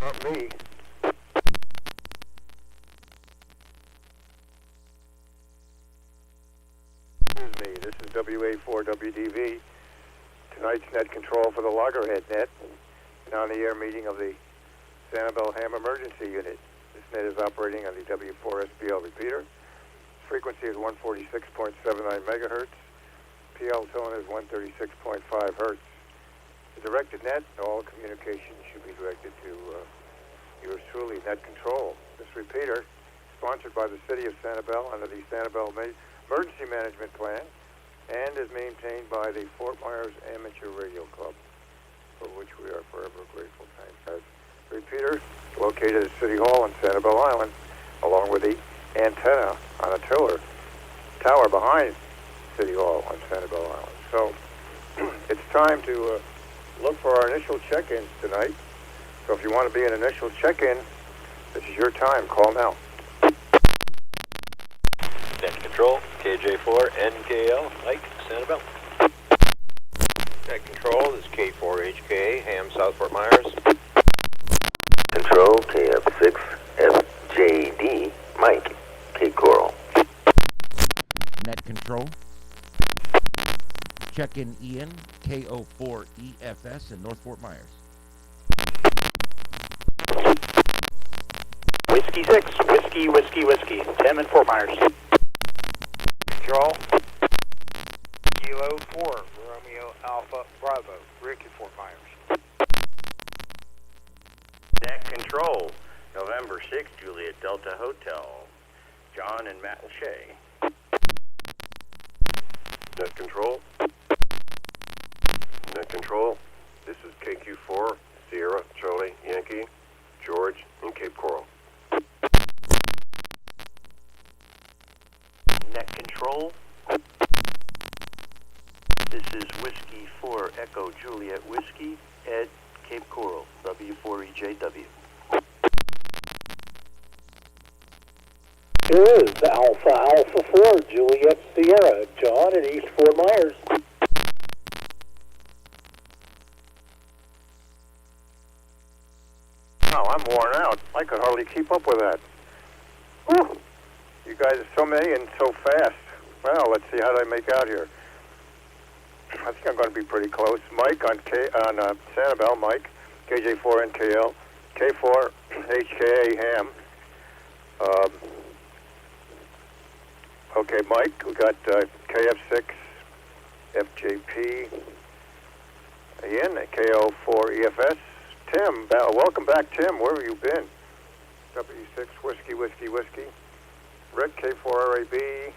Not me. Excuse me, this is WA4WDV. Tonight's net control for the Loggerhead Net. An on-the-air meeting of the Sanibel Ham Emergency Unit. This net is operating on the W4SBL repeater. Frequency is 146.79 megahertz. PL tone is 136.5 hertz. The directed net, all communication should be directed to yours truly, net control. This repeater, sponsored by the City of Sanibel under the Sanibel Emergency Management Plan, and is maintained by the Fort Myers Amateur Radio Club, for which we are forever grateful. Thanks. The repeater, located at City Hall on Sanibel Island, along with the antenna on a tower behind City Hall on Sanibel Island. So it's time to look for our initial check-ins tonight. So if you want to be an initial check-in, this is your time. Call now. Net control, KJ4, NKL, Mike, Sanibel. Net control, this is K4HK, Ham, South Fort Myers. Control, KF6FJD, Mike, Cape Coral. Net control. Check-in Ian, KO4EFS in North Fort Myers. Whiskey 6, Whiskey, Tim in Fort Myers. Control, Kilo 4, Romeo Alpha Bravo, Rick in Fort Myers. Net control, November 6, Juliet Delta Hotel, John and Matt Lachey. Net control. Net control. This is KQ4, Sierra, Charlie, Yankee, George, and Cape Coral. Net control, this is Whiskey 4, Echo Juliet Whiskey, Ed, Cape Coral, W4EJW. Is Alpha 4, Juliet Sierra, John in East Fort Myers. Oh, I'm worn out. I could hardly keep up with that. Whew. You guys are so many and so fast. Well, let's see how do I make out here. I think I'm going to be pretty close. Mike on Sanibel, Mike, KJ4NKL, K4HKA Ham. Okay, Mike, we got KF6 FJP. Ian, KO4EFS. Tim, welcome back, Tim. Where have you been? W6 Whiskey. Rick, K4RAB.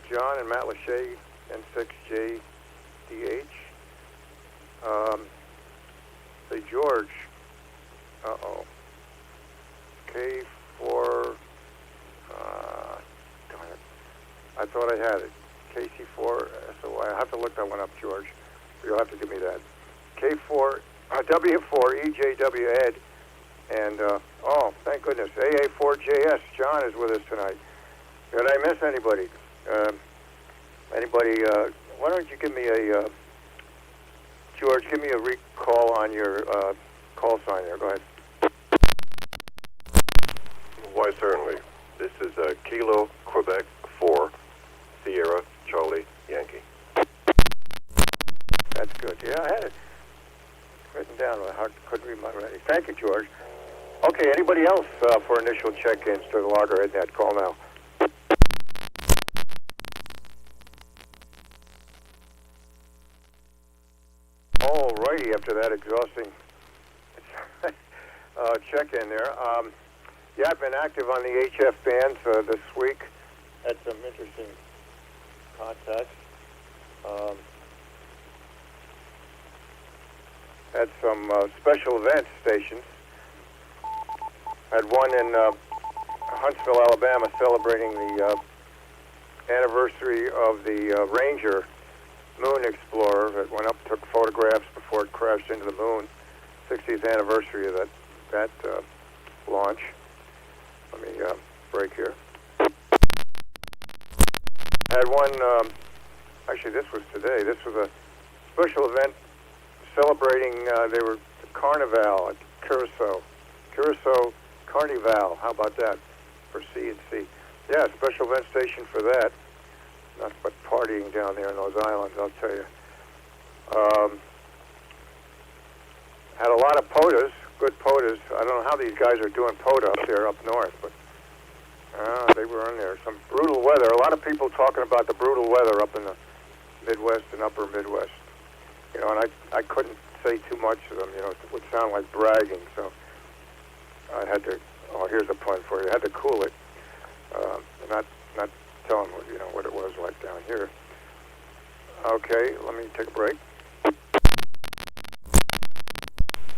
John and Matt Lachey, N6JDH. Say George. K4. Darn it. I thought I had it. KC4. So I have to look that one up, George. You'll have to give me that. K4. W4EJW Ed, and thank goodness, AA4JS John is with us tonight. Did I miss anybody? Why don't you give me a George? Give me a recall on your call sign there. Go ahead. Why, certainly. This is Kilo Quebec 4 Sierra Charlie Yankee. That's good. Yeah, I had it written down. I couldn't read my writing. Thank you, George. Okay, anybody else for initial check-ins to the Loggerhead Net? Call now. All righty, after that exhausting check-in there. Yeah, I've been active on the HF bands this week. Had some interesting contacts. Had some special event stations. Had one in Huntsville, Alabama, celebrating the anniversary of the Ranger moon explorer that went up, took photographs before it crashed into the moon. 60th anniversary of that launch. Let me break here. Had one, actually this was today. This was a special event celebrating, they were Carnival, Curacao Carnival. How about that for C&C? Yeah, special event station for that. Not but partying down there in those islands, I'll tell you. Had a lot of POTAs, good POTAs. I don't know how these guys are doing POTA up there up north, but they were in there. Some brutal weather. A lot of people talking about the brutal weather up in the Midwest and upper Midwest. You know, and I couldn't say too much to them. You know, it would sound like bragging, so I had to. Oh, here's a pun for you. I had to cool it, not tell them what it was like down here. Okay, let me take a break.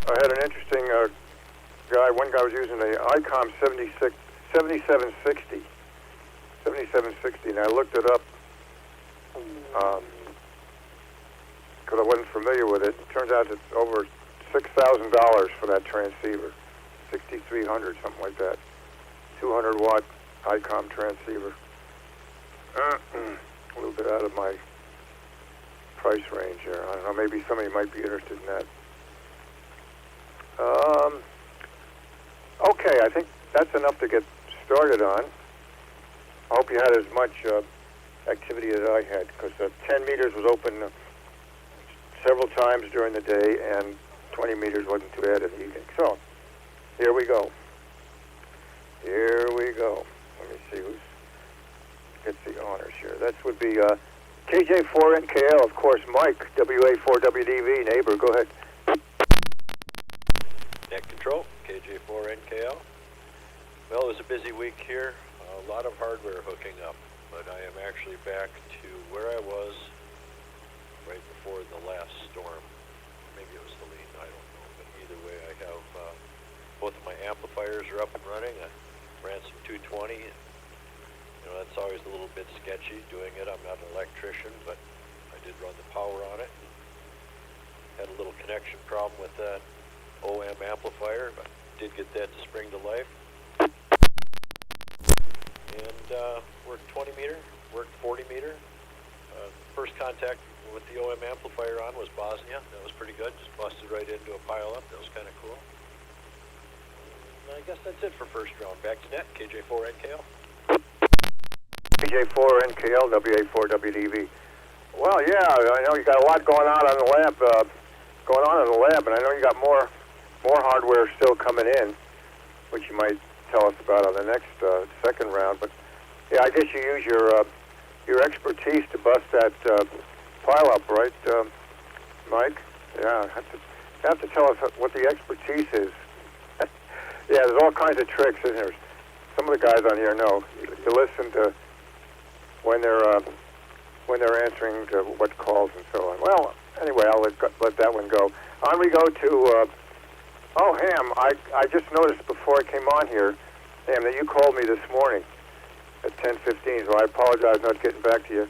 I had an interesting guy. One guy was using the ICOM 7760, and I looked it up because I wasn't familiar with it. It turns out it's over $6,000 for that transceiver, 6,300, something like that. 200 watt ICOM transceiver. A little bit out of my price range here. I don't know. Maybe somebody might be interested in that. Okay, I think that's enough to get started on. I hope you had as much activity as I had, because 10 meters was open several times during the day, and 20 meters wasn't too bad in the evening. So, here we go. Here we go. Let me see who gets the honors here. That would be KJ4NKL, of course, Mike, WA4WDV, neighbor. Go ahead. Net control, KJ4NKL. Well, it was a busy week here. A lot of hardware hooking up, but I am actually back to where I was right before the last storm. Maybe it was Helene, I don't know. But either way, I have both of my amplifiers are up and running. I ran some 220. You know, that's always a little bit sketchy doing it. I'm not an electrician, but I did run the power on it. Had a little connection problem with that OM amplifier, but did get that to spring to life. And worked 20 meter, worked 40 meter. First contact with the OM amplifier on was Bosnia. That was pretty good. Just busted right into a pile-up. That was kind of cool. And I guess that's it for first round. Back to net, KJ4NKL. KJ4NKL, WA4WDV. Well, yeah, I know you got a lot going on in the lab, and I know you got more hardware still coming in, which you might tell us about on the next second round. But yeah, I guess you use your expertise to bust that pile up, right, Mike? Yeah, you have to tell us what the expertise is. Yeah, there's all kinds of tricks, isn't there? Some of the guys on here know. You listen to when they're answering to what calls and so on. Well, anyway, I'll let that one go. On we go to. Ham, I just noticed before I came on here, Ham, that you called me this morning at 10:15, so I apologize not getting back to you.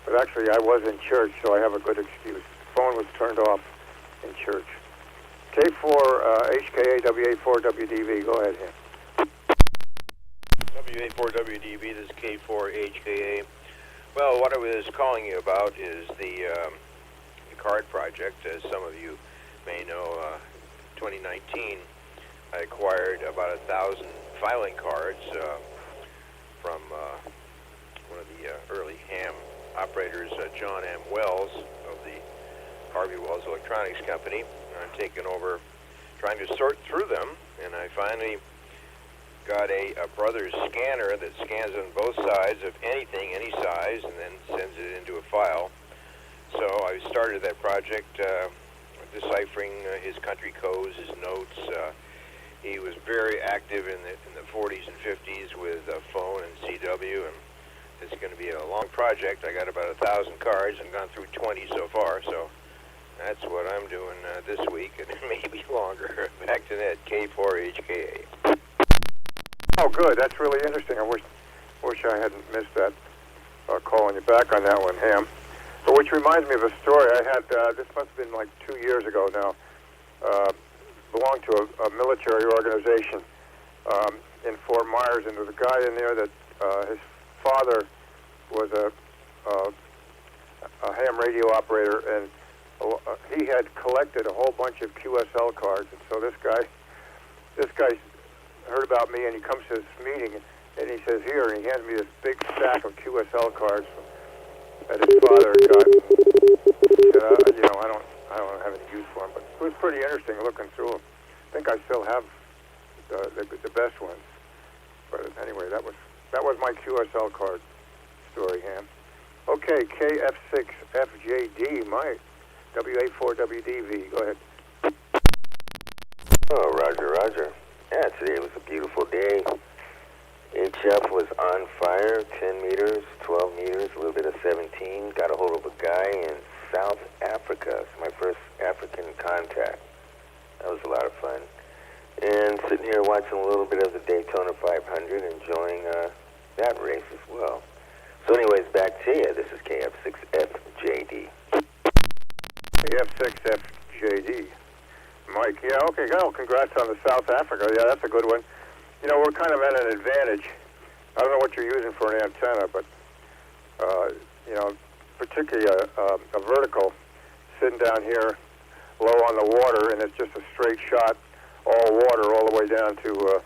But actually, I was in church, so I have a good excuse. The phone was turned off in church. K4 HKA WA4WDV, go ahead, Ham. WA4WDV, this is K4 HKA. Well, what I was calling you about is the card project. As some of you may know, 2019, I acquired about 1,000 filing cards from one of the early ham operators, John M. Wells of the Harvey Wells Electronics Company. I'm taking over, trying to sort through them, and I finally got a Brothers scanner that scans on both sides of anything, any size, and then sends it into a file. So I started that project deciphering his country codes, his notes. He was very active in the 40s and 50s with phone and CW, and it's going to be a long project. I got about 1,000 cards and gone through 20 so far, so that's what I'm doing this week, and maybe longer. Back to that, K4HKA. Oh, good. That's really interesting. I wish I hadn't missed that, calling you back on that one, Ham. But which reminds me of a story I had, this must have been like 2 years ago now, belonged to a military organization in Fort Myers, and there was a guy in there that his father was a ham radio operator, and he had collected a whole bunch of QSL cards, and so this guy this guy heard about me, and he comes to this meeting, and he says, here, and he hands me this big stack of QSL cards that his father got. He said, you know, I don't have any use for them, but it was pretty interesting looking through them. I think I still have the best ones. But anyway, that was my QSL card story, Ham. Okay, KF6FJD, Mike. WA4WDV, go ahead. Oh, Roger. Yeah, today was a beautiful day. HF was on fire, 10 meters, 12 meters, a little bit of 17. Got a hold of a guy in South Africa. It's my first African contact. That was a lot of fun. And sitting here watching a little bit of the Daytona 500, enjoying that race as well. So anyways, back to you. This is KF6FJD. KF6FJD. Mike, yeah, okay, well, congrats on the South Africa. Yeah, that's a good one. You know, we're kind of at an advantage. I don't know what you're using for an antenna, but, you know, particularly a vertical sitting down here low on the water, and it's just a straight shot, all water, all the way down to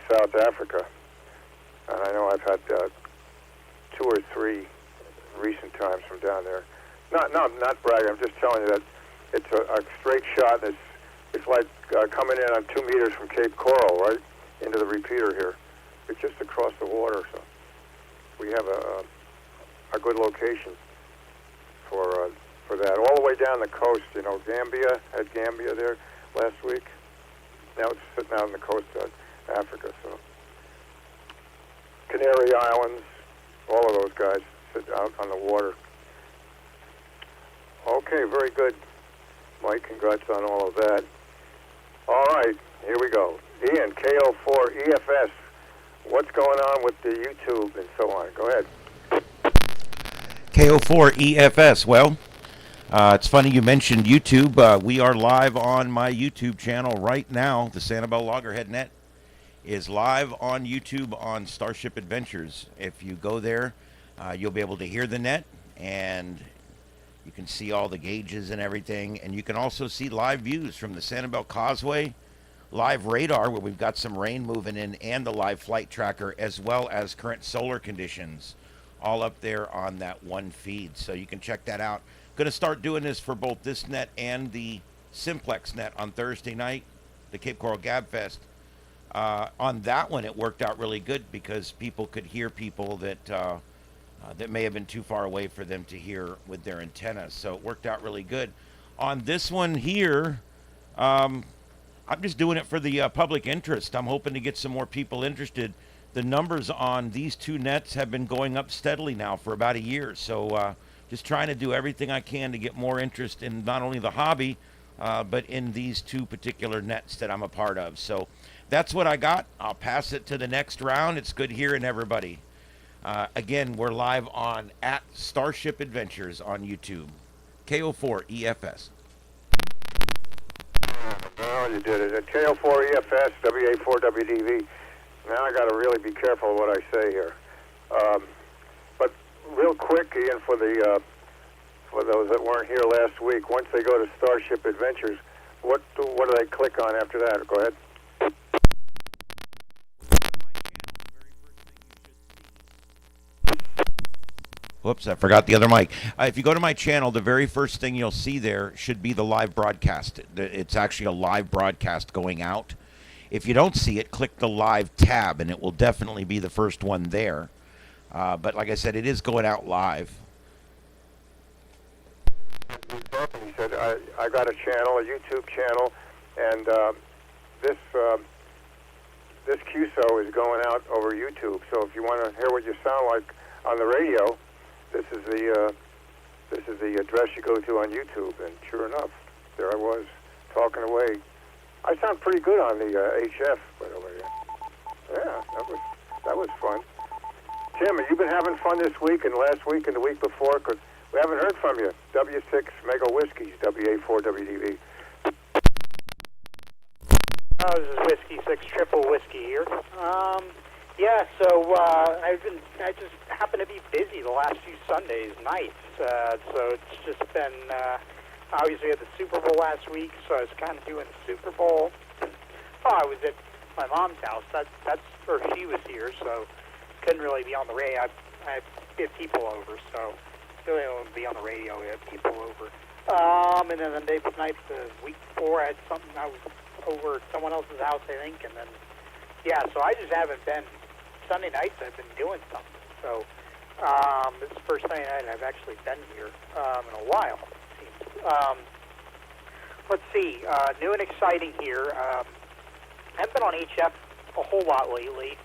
South Africa. And I know I've had 2 or 3 recent times from down there. Not bragging, I'm just telling you that it's a straight shot, and it's like coming in on 2 meters from Cape Coral, right, into the repeater here. It's just across the water, so we have a good location for that. All the way down the coast, you know, Gambia, had Gambia there last week. Now it's sitting out on the coast of Africa, so. Canary Islands, all of those guys sit out on the water. Okay, very good, Mike. Congrats on all of that. All right, here we go. Ian, KO4EFS. What's going on with the YouTube and so on? Go ahead. KO4EFS. Well, it's funny you mentioned YouTube. We are live on my YouTube channel right now. The Sanibel Loggerhead Net is live on YouTube on Starship Adventures. If you go there, you'll be able to hear the net, and you can see all the gauges and everything. And you can also see live views from the Sanibel Causeway, live radar where we've got some rain moving in, and the live flight tracker, as well as current solar conditions, all up there on that one feed. So you can check that out. Going to start doing this for both this net and the Simplex net on Thursday night, the Cape Coral Gab Fest. On that one, it worked out really good because people could hear people that may have been too far away for them to hear with their antennas. So it worked out really good. On this one here, I'm just doing it for the public interest. I'm hoping to get some more people interested. The numbers on these 2 nets have been going up steadily now for about a year. So just trying to do everything I can to get more interest in not only the hobby, but in these 2 particular nets that I'm a part of. So that's what I got. I'll pass it to the next round. It's good hearing everybody. Again, we're live on at Starship Adventures on YouTube. KO4EFS. Oh, you did it. At KO4EFS, WA4WDV. Now I got to really be careful what I say here. But real quick, Ian, for those that weren't here last week, once they go to Starship Adventures, what do they click on after that? Go ahead. Whoops, I forgot the other mic. If you go to my channel, the very first thing you'll see there should be the live broadcast. It's actually a live broadcast going out. If you don't see it, click the live tab, and it will definitely be the first one there. But like I said, it is going out live. He said, I got a channel, a YouTube channel, and this QSO is going out over YouTube. So if you want to hear what you sound like on the radio, this is the address you go to on YouTube. And sure enough, there I was talking away. I sound pretty good on the HF, by the way. Yeah, that was fun. Tim, have you been having fun this week and last week and the week before? Because we haven't heard from you. W6 Mega Whiskeys, WA4WDV. This is Whiskey 6 Triple Whiskey here. Yeah, so I just happen to be busy the last few Sundays nights. So it's just been, obviously we had the Super Bowl last week, so I was kind of doing the Super Bowl. Oh, I was at my mom's house. That's where she was here, so couldn't really be on the radio. I had people over, so really wouldn't be on the radio. We had people over. And then the day night, the week before, I had something. I was over at someone else's house, I think, and then so I just haven't been. Sunday nights, I've been doing something. So this is the first Sunday night I've actually been here in a while. It seems. Let's see, new and exciting here. I haven't been on HF a whole lot lately.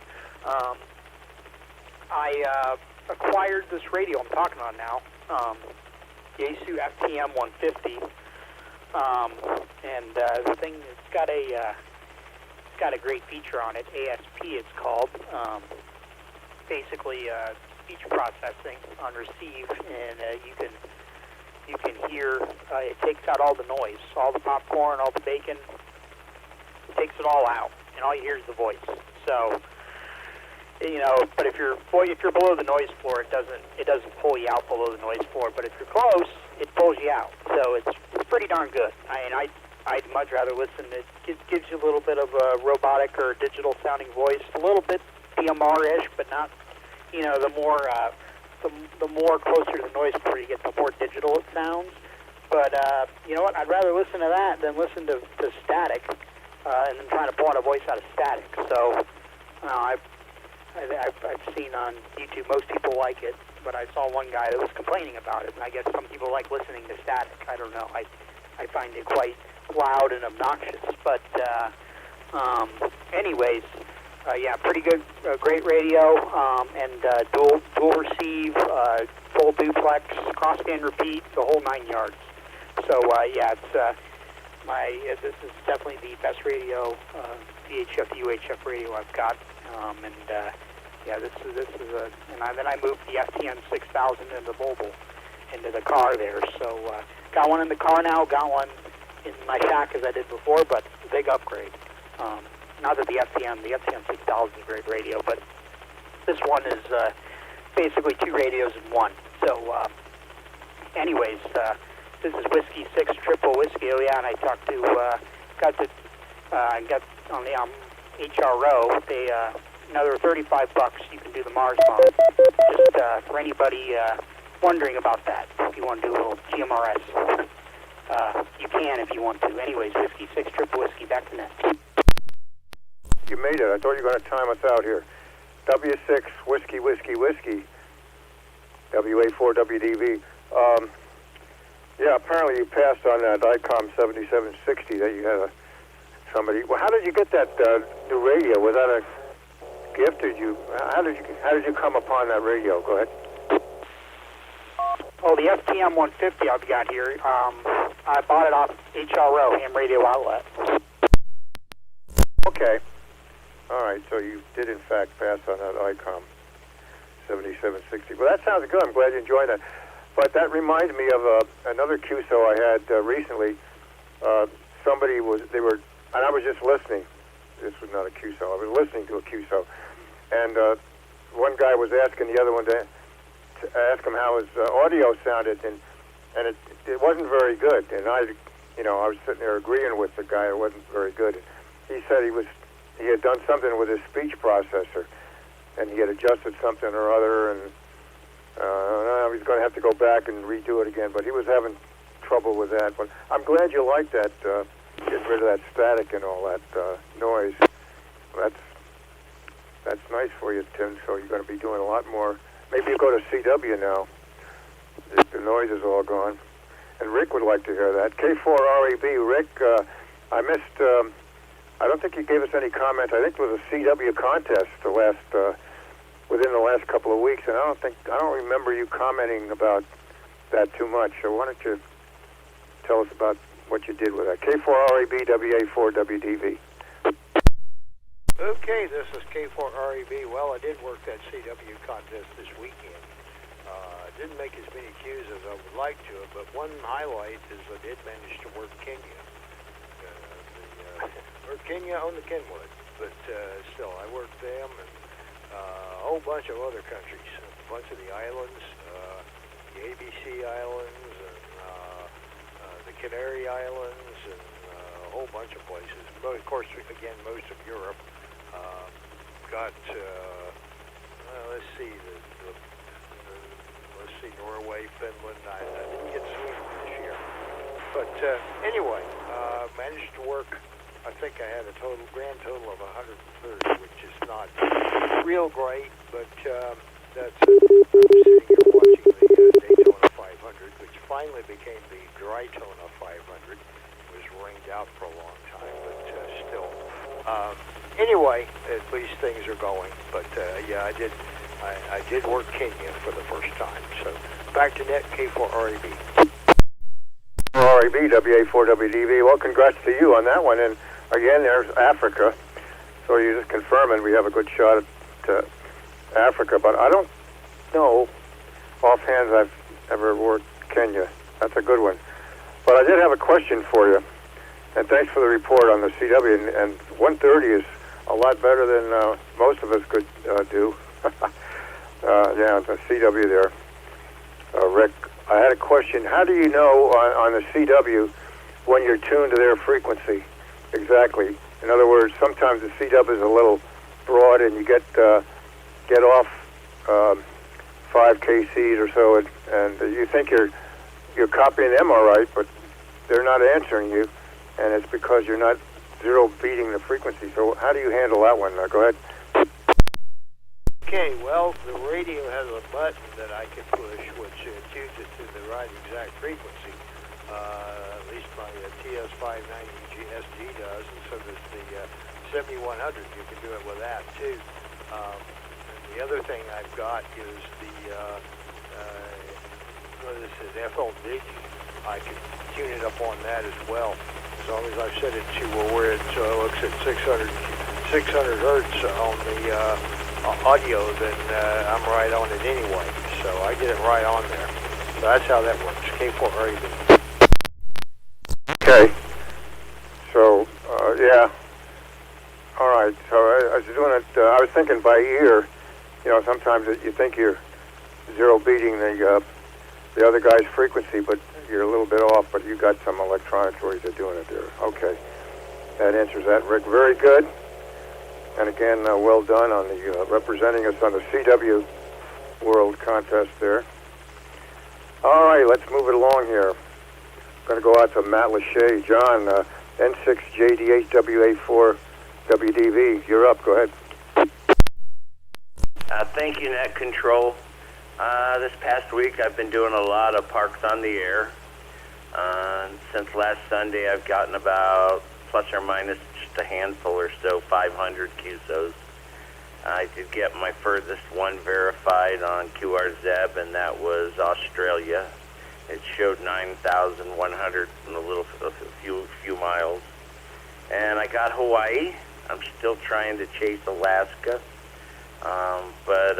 I acquired this radio I'm talking on now, Yaesu FTM 150, and the thing it's got a great feature on it. ASP it's called. Basically, speech processing on receive, and you can hear. It takes out all the noise, all the popcorn, all the bacon. It takes it all out, and all you hear is the voice. So, but if you're below the noise floor, it doesn't pull you out below the noise floor. But if you're close, it pulls you out. So it's pretty darn good. I'd much rather listen. It gives you a little bit of a robotic or digital sounding voice, a little bit DMR-ish, but not. The more closer to the noise floor you get, the more digital it sounds. But you know what? I'd rather listen to that than listen to static, and then trying to pull out a voice out of static. So I've seen on YouTube most people like it, but I saw one guy that was complaining about it, and I guess some people like listening to static. I don't know. I find it quite loud and obnoxious. But anyways, pretty good, great radio, and dual receive, full duplex, crossband repeat, the whole 9 yards. So this is definitely the best radio, VHF to UHF radio I've got, this is then I moved the FTM 6000 into the car there. So got one in the car now, got one in my shack as I did before, but big upgrade. Not that the FTM 6000 is a great radio, but this one is basically two radios in one. So, anyways, this is Whiskey 6 Triple Whiskey. Oh yeah, and I talked to got on the HRO. They another $35. You can do the Mars bomb. Just for anybody wondering about that, if you want to do a little GMRS, you can if you want to. Anyways, Whiskey 6 Triple Whiskey. Back to net. You made it. I thought you were going to time us out here. W6 Whiskey Whiskey Whiskey. WA4 WDV. Apparently you passed on that ICOM 7760 that you had somebody. Well, how did you get that new radio? Was that a gift? How did you come upon that radio? Go ahead. Oh, the FTM 150 I've got here. I bought it off HRO, Ham Radio Outlet. Okay. All right, so you did, in fact, pass on that ICOM 7760. Well, that sounds good. I'm glad you enjoyed that. But that reminds me of another QSO I had recently. And I was just listening. This was not a QSO. I was listening to a QSO. And one guy was asking the other one to ask him how his audio sounded, and it wasn't very good. And I was sitting there agreeing with the guy it wasn't very good. And he said he had done something with his speech processor, and he had adjusted something or other, and he's going to have to go back and redo it again. But he was having trouble with that. But I'm glad you liked that, getting rid of that static and all that noise. That's nice for you, Tim. So you're going to be doing a lot more. Maybe you go to CW now. The noise is all gone. And Rick would like to hear that. K4RAB, Rick, I missed... I don't think you gave us any comments. I think it was a CW contest within the last couple of weeks, and I don't remember you commenting about that too much. So why don't you tell us about what you did with that? K4RAB, WA4 WDV. Okay, this is K4RAB. Well, I did work that CW contest this weekend. Didn't make as many cues as I would like to, but one highlight is I did manage to work Kenya. Or Kenya on the Kenwood, but still, I worked them and a whole bunch of other countries, a bunch of the islands, the ABC Islands, and the Canary Islands, and a whole bunch bunch of places. But of course, again, most of Europe got. Let's see, let's see, Norway, Finland. I didn't get Sweden this year, but anyway, managed to work. I think I had a grand total of 130, which is not real great, but that's it. I'm sitting here watching the Daytona 500, which finally became the Daytona 500. It was rained out for a long time, but still. Anyway, at least things are going. But yeah, I did work Kenya for the first time. So back to net K4RAB. RAB, WA4WDV. Well, congrats to you on that one. And again, there's Africa. So you're just confirming we have a good shot at Africa. But I don't know offhand I've ever worked Kenya. That's a good one. But I did have a question for you. And thanks for the report on the CW. And 130 is a lot better than most of us could do. Yeah, the CW there. Rick, I had a question. How do you know on the CW when you're tuned to their frequency? Exactly. In other words, sometimes the CW is a little broad and you get off 5 kcs or so, and you think you're copying them all right, but they're not answering you, and it's because you're not zero beating the frequency. So how do you handle that one? Go ahead. Okay, well, the radio has a button that I can push, which tunes it to the right exact frequency. At least my TS590 SD does, and so does the 7100. You can do it with that, too. And the other thing I've got is the, this is FLD. I can tune it up on that as well. As long as I set it to where it looks at 600 hertz on the audio, then I'm right on it anyway. So I get it right on there. So that's how that works. K4RAB. Okay. So, yeah. All right. So I was doing it, I was thinking by ear. You know, sometimes you think you're zero beating the other guy's frequency, but you're a little bit off, but you got some electronics ways of doing it there. Okay. That answers that, Rick. Very good. And again, well done on the representing us on the CW World Contest there. All right, let's move it along here. Going to go out to Matt Lachey. John, N6JDHWA4WDV. You're up. Go ahead. Thank you, Net Control. This past week, I've been doing a lot of parks on the air. Since last Sunday, I've gotten about plus or minus just a handful or so, 500 QSOs. I did get my furthest one verified on QRZEB, and that was Australia. It showed 9,100 and a few miles. And I got Hawaii. I'm still trying to chase Alaska. But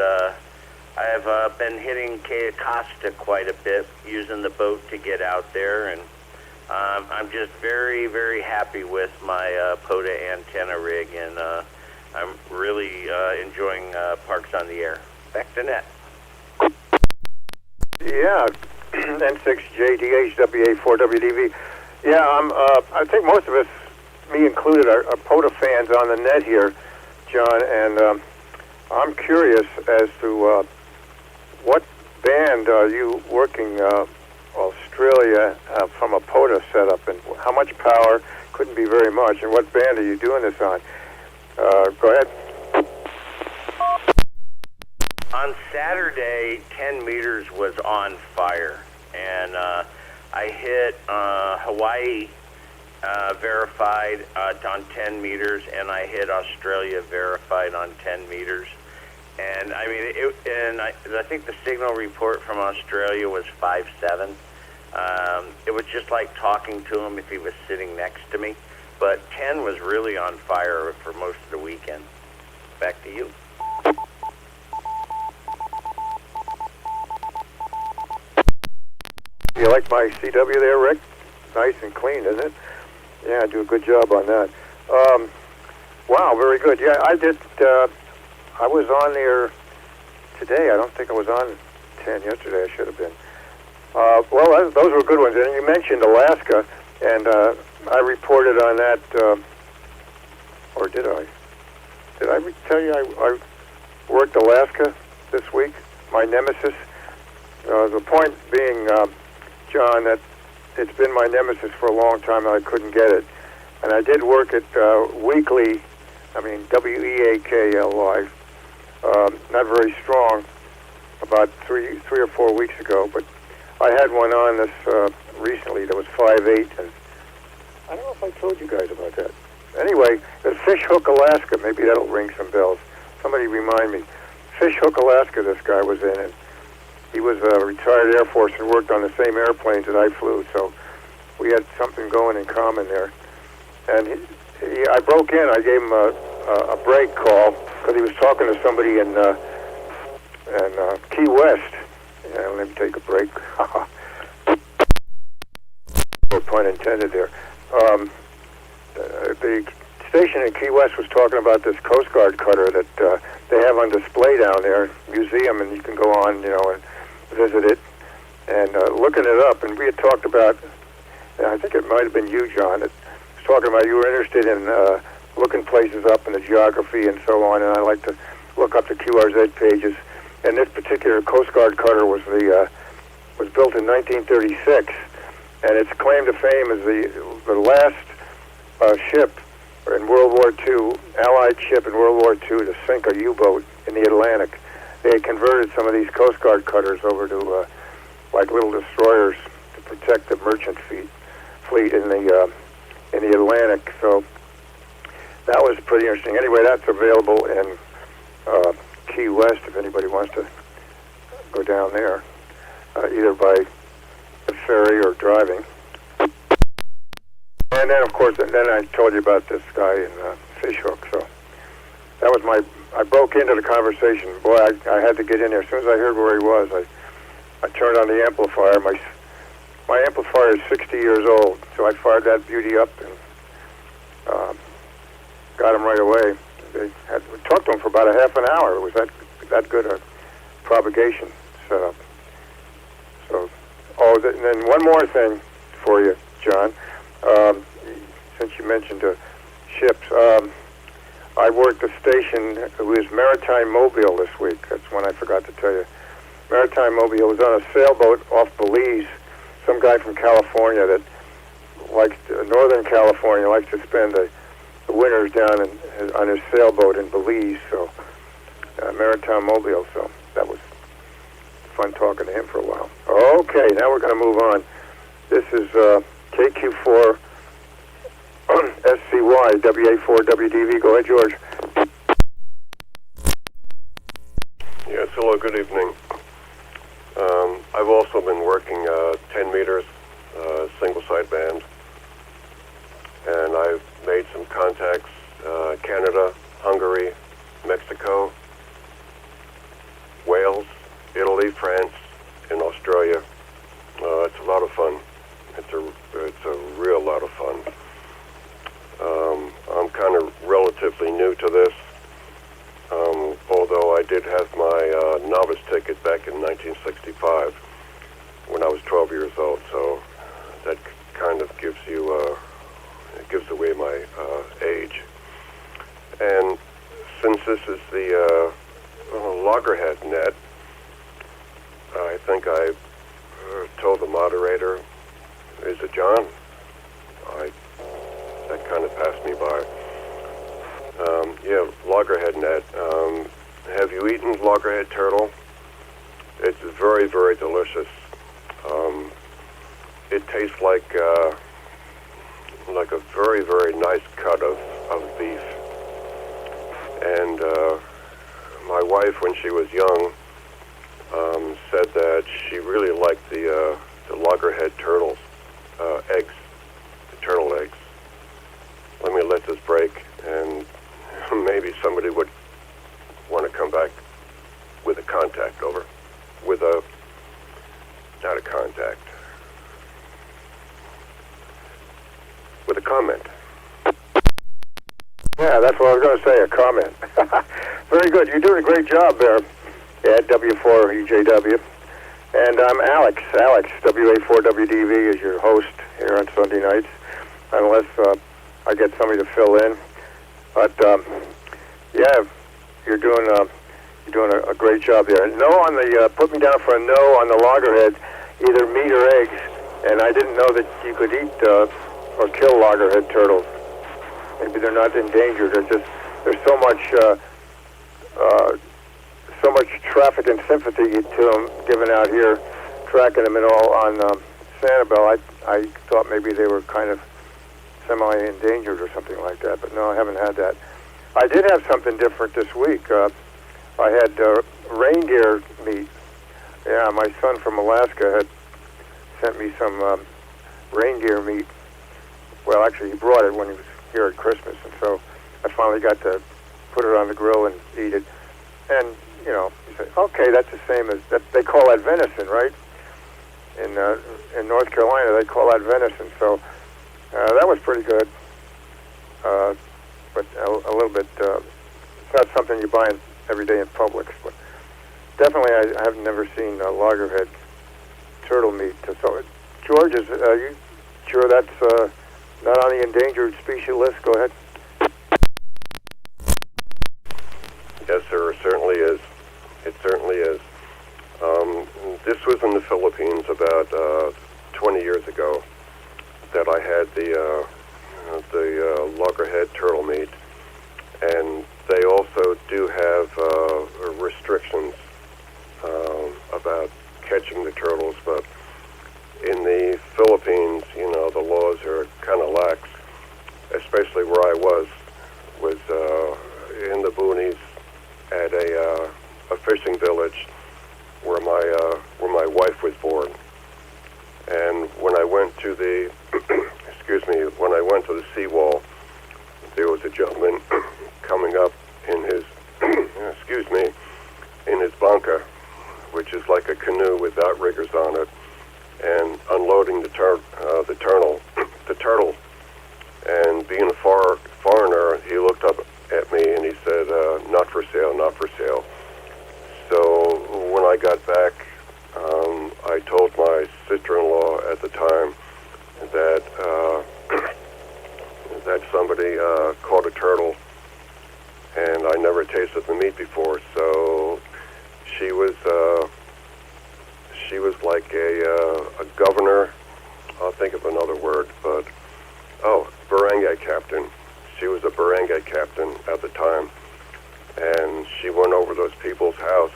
I have been hitting Cape Costa quite a bit, using the boat to get out there, and I'm just very, very happy with my POTA antenna rig, and I'm really enjoying parks on the air. Back to Net. Yeah, N6JDHWA4WDV. Yeah, I think most of us, me included, are POTA fans on the net here, John, and I'm curious as to what band are you working Australia from a POTA setup, and how much power? Couldn't be very much. And what band are you doing this on? Go ahead. On Saturday, 10 meters was on fire, and I hit Hawaii verified on 10 meters, and I hit Australia verified on 10 meters. And I mean, I think the signal report from Australia was 5.7. It was just like talking to him if he was sitting next to me. But 10 was really on fire for most of the weekend. Back to you. You like my CW there, Rick? Nice and clean, isn't it? Yeah, I do a good job on that. Wow, very good. Yeah, I did. I was on there today. I don't think I was on 10 yesterday. I should have been. Well, those were good ones. And you mentioned Alaska, and I reported on that, or did I? Did I tell you I worked Alaska this week? My nemesis. The point being, John, that it's been my nemesis for a long time and I couldn't get it. And I did work it weekly, WEAKLY, not very strong, about three or 4 weeks ago, but I had one on this recently that was 5/8, and I don't know if I told you guys about that. Anyway, the Fish Hook, Alaska, maybe that'll ring some bells. Somebody remind me. Fish Hook, Alaska, this guy was in, and he was a retired Air Force and worked on the same airplanes that I flew, so we had something going in common there. And I broke in. I gave him a break call because he was talking to somebody in Key West. Yeah, let me take a break. No pun intended there. The station in Key West was talking about this Coast Guard cutter that they have on display down there, museum, and you can go on, and visit it. And looking it up, and we had talked about, I think it might have been you, John, that was talking about you were interested in looking places up in the geography and so on, and I like to look up the QRZ pages. And this particular Coast Guard cutter was built in 1936, and its claim to fame is the last ship in World War II, Allied ship in World War II to sink a U-boat in the Atlantic. They had converted some of these Coast Guard cutters over to like little destroyers to protect the merchant fleet in the Atlantic. So that was pretty interesting. Anyway, that's available in Key West if anybody wants to go down there, either by the ferry or driving. And then, of course, then I told you about this guy in Fish Hook. So that was I broke into the conversation. Boy, I had to get in there. As soon as I heard where he was, I turned on the amplifier. My amplifier is 60 years old, so I fired that beauty up and got him right away. We talked to him for about a half an hour. It was that good a propagation setup. So, and then one more thing for you, John. Since you mentioned ships, I worked a station. It was Maritime Mobile this week. That's one I forgot to tell you. Maritime Mobile was on a sailboat off Belize. Some guy from California that likes Northern California likes to spend the winters down on his sailboat in Belize. So Maritime Mobile. So that was fun talking to him for a while. Okay, now we're going to move on. This is KQ4 SCY WA4 WDV. Go ahead, George. Yes, hello, good evening. I've also been working 10 meters, single sideband, and I've made some contacts, Canada, Hungary, Mexico, Wales, Italy, France, and Australia. It's a lot of fun. It's a real lot of fun. I'm kind of relatively new to this, although I did have my novice ticket back in 1965 when I was 12 years old, so that kind of gives away my age. And since this is the Loggerhead Net, I think I told the moderator, is it John? That kind of passed me by. Yeah, Loggerhead Net. Have you eaten loggerhead turtle? It's very, very delicious. It tastes like a very, very nice cut of beef. And my wife, when she was young, said that she really liked the loggerhead turtles, eggs, the turtle eggs. Let me let this break, and maybe somebody would want to come back with a contact over. Not a contact. With a comment. Yeah, that's what I was going to say, a comment. Very good. You're doing a great job there at W4EJW. And I'm Alex, WA4WDV is your host here on Sunday nights. unless I get somebody to fill in. But yeah, you're doing a great job there. No on the put me down for a no on the loggerhead, either meat or eggs. And I didn't know that you could eat or kill loggerhead turtles. Maybe they're not endangered. There's so much traffic and sympathy to them given out here, tracking them and all on Sanibel. I thought maybe they were kind of semi-endangered or something like that, but no, I haven't had that. I did have something different this week. I had reindeer meat. Yeah, my son from Alaska had sent me some reindeer meat. Well, actually, he brought it when he was here at Christmas, and so I finally got to put it on the grill and eat it. And, you know, you say, okay, that's the same as, that, they call that venison, right? In North Carolina, they call that venison, so that was pretty good. But a little bit, it's not something you buy every day in Publix, but definitely I have never seen loggerhead turtle meat. So, George, are you sure that's not on the endangered species list? Go ahead. Yes, sir, it certainly is. It certainly is. This was in the Philippines about 20 years ago that I had the loggerhead turtle meat, and they also do have restrictions about catching the turtles, but in the Philippines, you know, the laws are kind of lax, especially where I was in the boonies at a fishing village where my wife was born. And when I went to the when I went to the seawall, there was a gentleman coming up in his in his banca, which is like a canoe with outriggers on it, and unloading the turtle. And being a foreigner, he looked up at me and he said, "Not for sale, not for sale." So when I got back, I told my sister-in-law at the time that that somebody caught a turtle, and I never tasted the meat before. So she was like a governor. I'll think of another word, but barangay captain. She was a barangay captain at the time, and she went over those people's house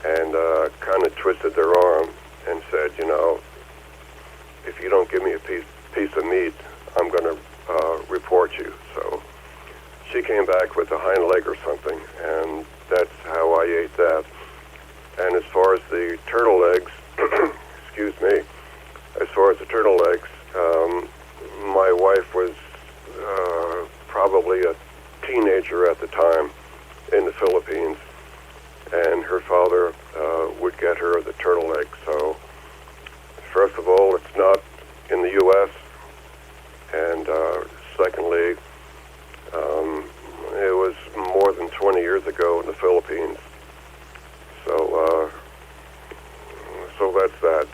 and kind of twisted their arm and said, you know, if you don't give me a piece of meat, I'm going to report you. So she came back with a hind leg or something, and that's how I ate that. And as far as the turtle legs, my wife was probably a teenager at the time in the Philippines, and her father would get her the turtle leg. So first of all, it's not in the U.S., and secondly, it was more than 20 years ago in the Philippines. So that's that.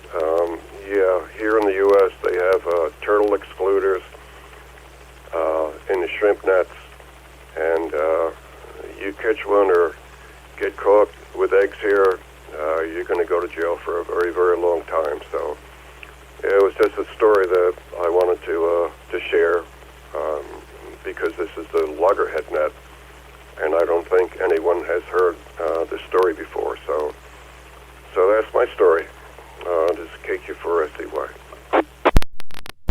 Yeah, here in the U.S. they have turtle excluders in the shrimp nets, and you catch one or get caught with eggs here, you're going to go to jail for a very, very long time. So it was just a story that I wanted to share, because this is the Loggerhead Net, and I don't think anyone has heard this story before. So that's my story. This is KQ4SCY.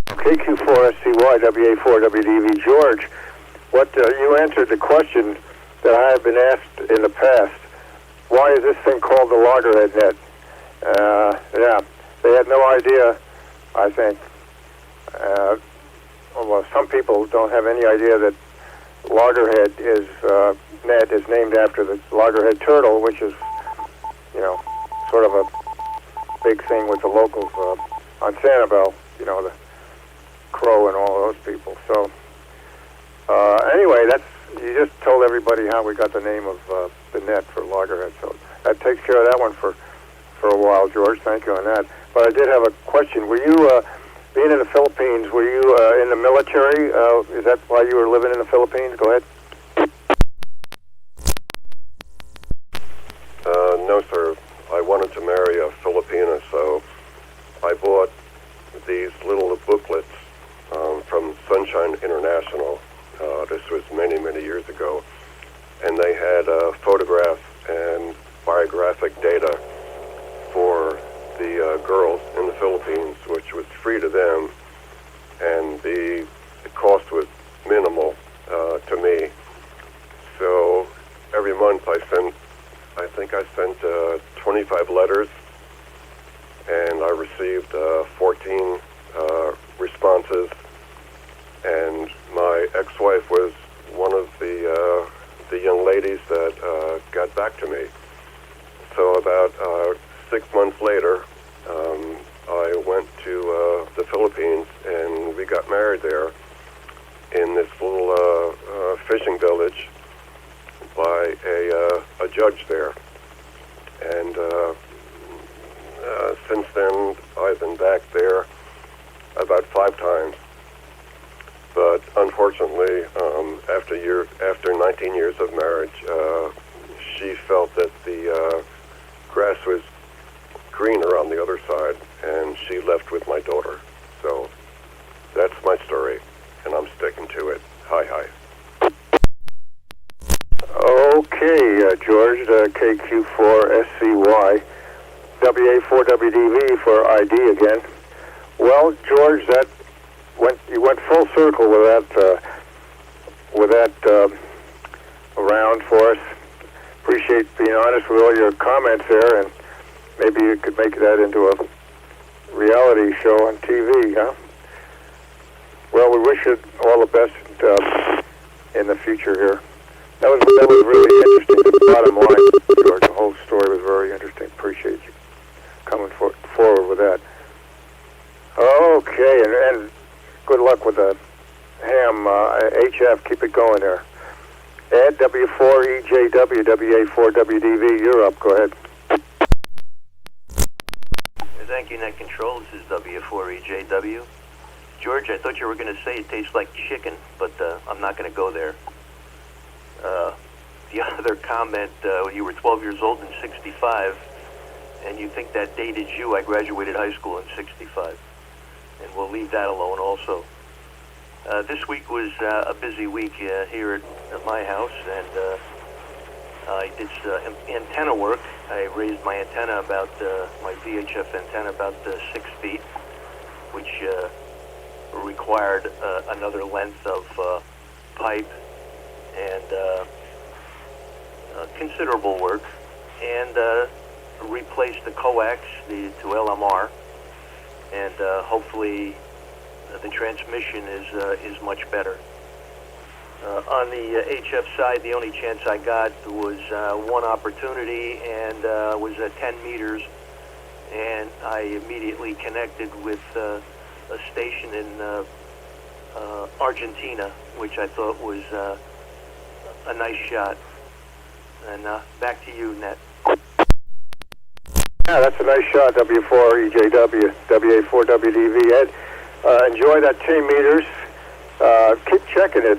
KQ4SCY, WA4WDV. George, you answered the question that I have been asked in the past. Why is this thing called the Loggerhead Net? Yeah, they had no idea, I think. Well, some people don't have any idea that Loggerhead net is named after the loggerhead turtle, which is, you know, sort of a big thing with the locals on Sanibel, you know, the crow and all those people. So anyway, you just told everybody how we got the name of the net for loggerhead. So that takes care of that one for a while, George. Thank you on that. But I did have a question. Were you being in the Philippines, were you in the military? Is that why you were living in the Philippines? Go ahead. No, sir. I wanted to marry a Filipina, so I bought these little booklets from Sunshine International. This was many, many years ago. And they had photographs and biographic data for the girls in the Philippines, which was free to them, and the cost was minimal to me. So every month I think I sent 25 letters, and I received 14 responses, and my ex-wife was one of the young ladies that got back to me. So about 6 months later, I went to the Philippines, and we got married there in this little fishing village by a judge there. And since then, I've been back there about 5 times. But unfortunately, after 19 years of marriage, she felt that the grass was greener on the other side, and she left with my daughter. So that's my story, and I'm sticking to it. Hi. Okay, George, KQ4SCY, WA4WDV for ID again. Well, George, you went full circle with that round for us. Appreciate being honest with all your comments there, and maybe you could make that into a reality show on TV, huh? Well, we wish you all the best in the future here. That was really interesting. The bottom line, George, the whole story was very interesting. Appreciate you coming forward with that. Okay, and good luck with the ham. HF, keep it going there. Ed, W4EJW, WA4WDV, you're up. Go ahead. Thank you, Net Control. This is W4EJW. George, I thought you were going to say it tastes like chicken, but I'm not going to go there. The other comment, you were 12 years old in 65, and you think that dated you. I graduated high school in 65, and we'll leave that alone also. This week was a busy week here at my house, and I did antenna work. I raised my antenna about, my VHF antenna about 6 feet, which required another length of pipe and considerable work, and replaced the coax to LMR, and hopefully the transmission is much better. On the HF side, the only chance I got was one opportunity, and was at 10 meters, and I immediately connected with a station in Argentina, which I thought was a nice shot. And back to you, Net. Yeah, that's a nice shot, W4EJW, WA4WDV. Ed, enjoy that 10 meters. Keep checking it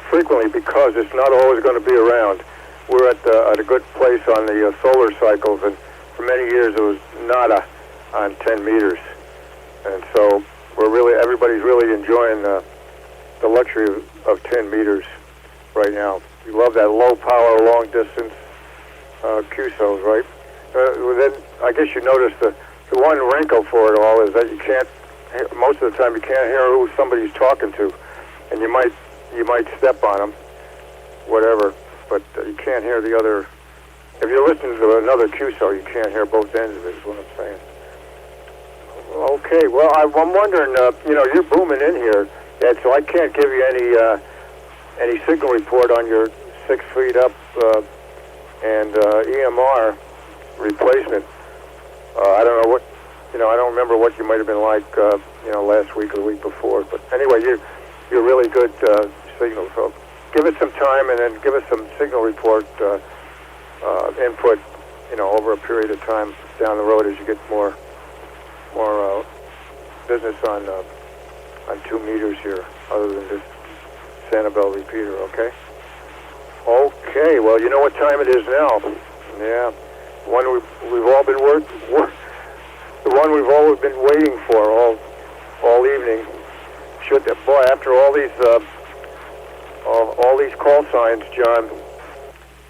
frequently, because it's not always going to be around. We're at a good place on the solar cycles, and for many years it was nada on 10 meters. And so everybody's really enjoying the luxury of 10 meters right now. You love that low power, long distance QSOs, right? Then I guess you notice the one wrinkle for it all is that you can't, most of the time you can't hear who somebody's talking to, and you might step on them, whatever, but you can't hear the other. If you're listening to another QSO, you can't hear both ends of it, is what I'm saying. Okay, well, I'm wondering, you're booming in here, Ed, so I can't give you any signal report on your 6 feet up and EMR replacement. I don't know what, I don't remember what you might have been like, last week or the week before, but anyway, you're really good signal, so give it some time, and then give us some signal report input, over a period of time down the road as you get more business on 2 meters here, other than this Sanibel repeater, okay? Okay, well, you know what time it is now. Yeah, one we've all been the one we've all been waiting for all evening. Boy, after all these call signs, John,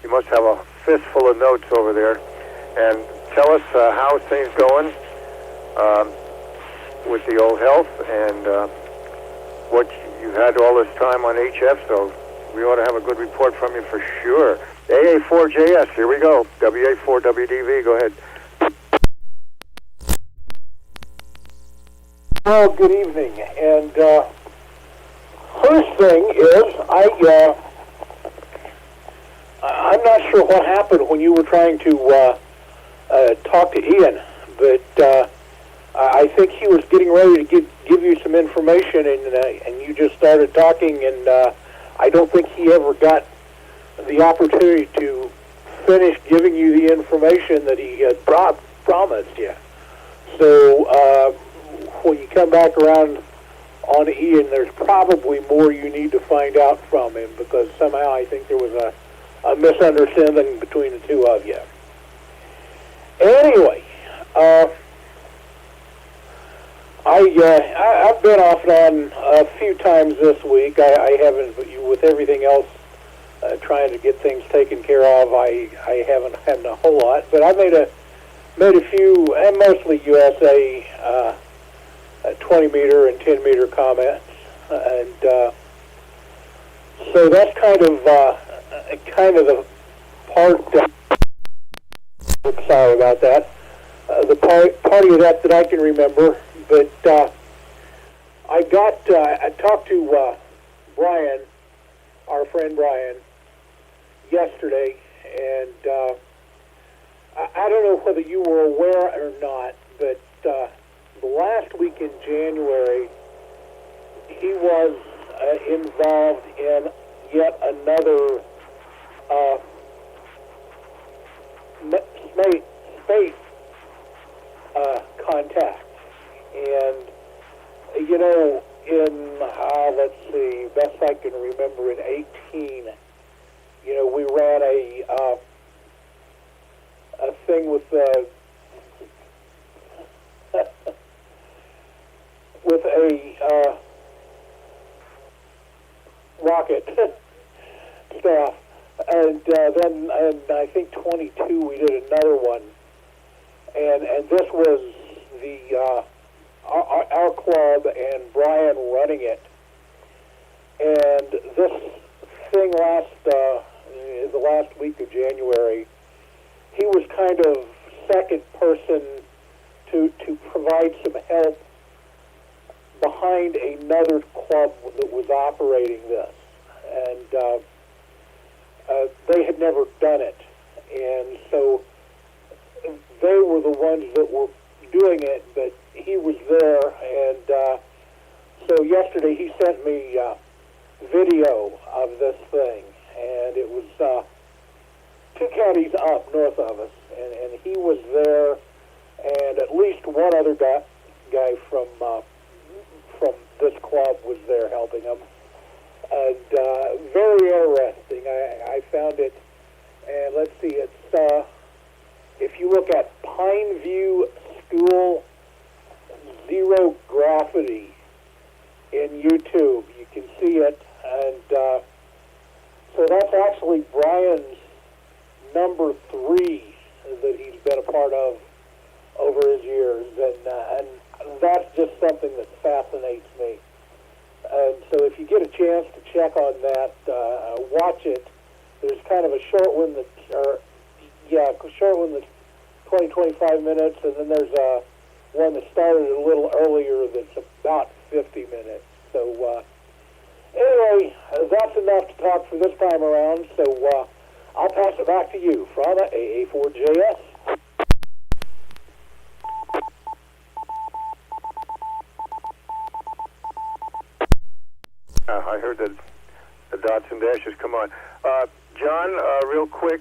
you must have a fistful of notes over there. And tell us how things going with the old health and what you had all this time on HF, so we ought to have a good report from you for sure. AA4JS, here we go. WA4WDV, go ahead. Well, good evening. And first thing is, I'm not sure what happened when you were trying to talk to Ian, but I think he was getting ready to give you some information, and you just started talking, and I don't think he ever got the opportunity to finish giving you the information that he had promised you. So when you come back around on Ian, there's probably more you need to find out from him, because somehow I think there was a misunderstanding between the two of you. Anyway, I've been off and on a few times this week. I haven't, with everything else trying to get things taken care of, I haven't had a whole lot. But I made a few, and mostly USA, 20 meter and 10 meter comments, and so that's kind of the part that. Sorry about that. The party of that I can remember, but I talked to Brian, our friend Brian, yesterday, and I don't know whether you were aware or not, but the last week in January, he was involved in yet another space contact. And, you know, in, let's see, best I can remember, in 18, you know, we ran a thing with with a rocket staff, and then I think 22 we did another one, and this was the our club and Brian running it, and this thing the last week of January, he was kind of second person to provide some help behind another club that was operating this, and they had never done it, and so they were the ones that were doing it, but he was there, and so yesterday he sent me video of this thing, and it was 2 counties up north of us, and he was there, and at least one other guy from this club was there helping him, and very interesting. I found it, and let's see, it's if you look at Pineview School Zero Gravity in YouTube, you can see it, and so that's actually Brian's number 3 that he's been a part of over his years, and that's just something that fascinates me. And so if you get a chance to check on that, watch it. There's kind of a short one that's 20-25 minutes, and then there's one that started a little earlier that's about 50 minutes. So anyway, that's enough to talk for this time around, so I'll pass it back to you from AA4JS. I heard that the dots and dashes come on. John, real quick,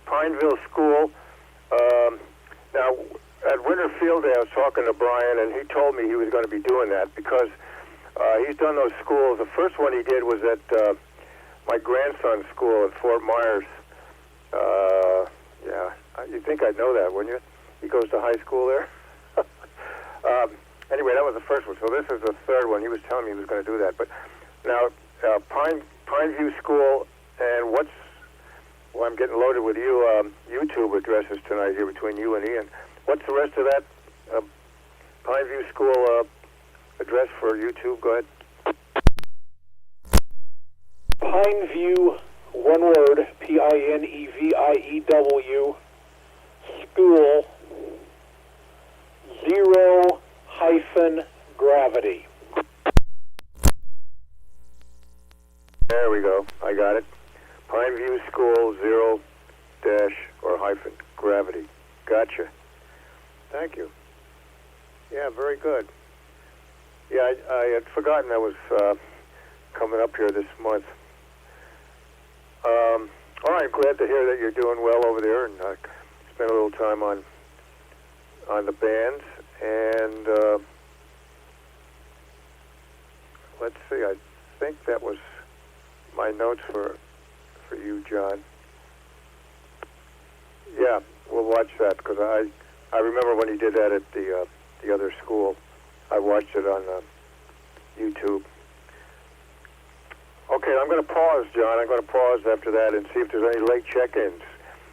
Pineville School. Now, at Winter Field Day, I was talking to Brian, and he told me he was going to be doing that because he's done those schools. The first one he did was at my grandson's school at Fort Myers. Yeah, you'd think I'd know that, wouldn't you? He goes to high school there. Anyway, that was the first one. So this is the third one. He was telling me he was going to do that. But now, Pineview School, and well, I'm getting loaded with you, YouTube addresses tonight here between you and Ian. What's the rest of that Pineview School address for YouTube? Go ahead. Pineview, one word, Pineview, school, 0-gravity. There we go. I got it. Pineview School, 0-gravity. Gotcha. Thank you. Yeah, very good. Yeah, I had forgotten that was coming up here this month. All right, glad to hear that you're doing well over there, and spent a little time on the bands. And let's see, I think that was my notes for you, John. Yeah, we'll watch that because I remember when he did that at the other school. I watched it on YouTube. Okay, I'm going to pause, John. I'm going to pause after that and see if there's any late check-ins.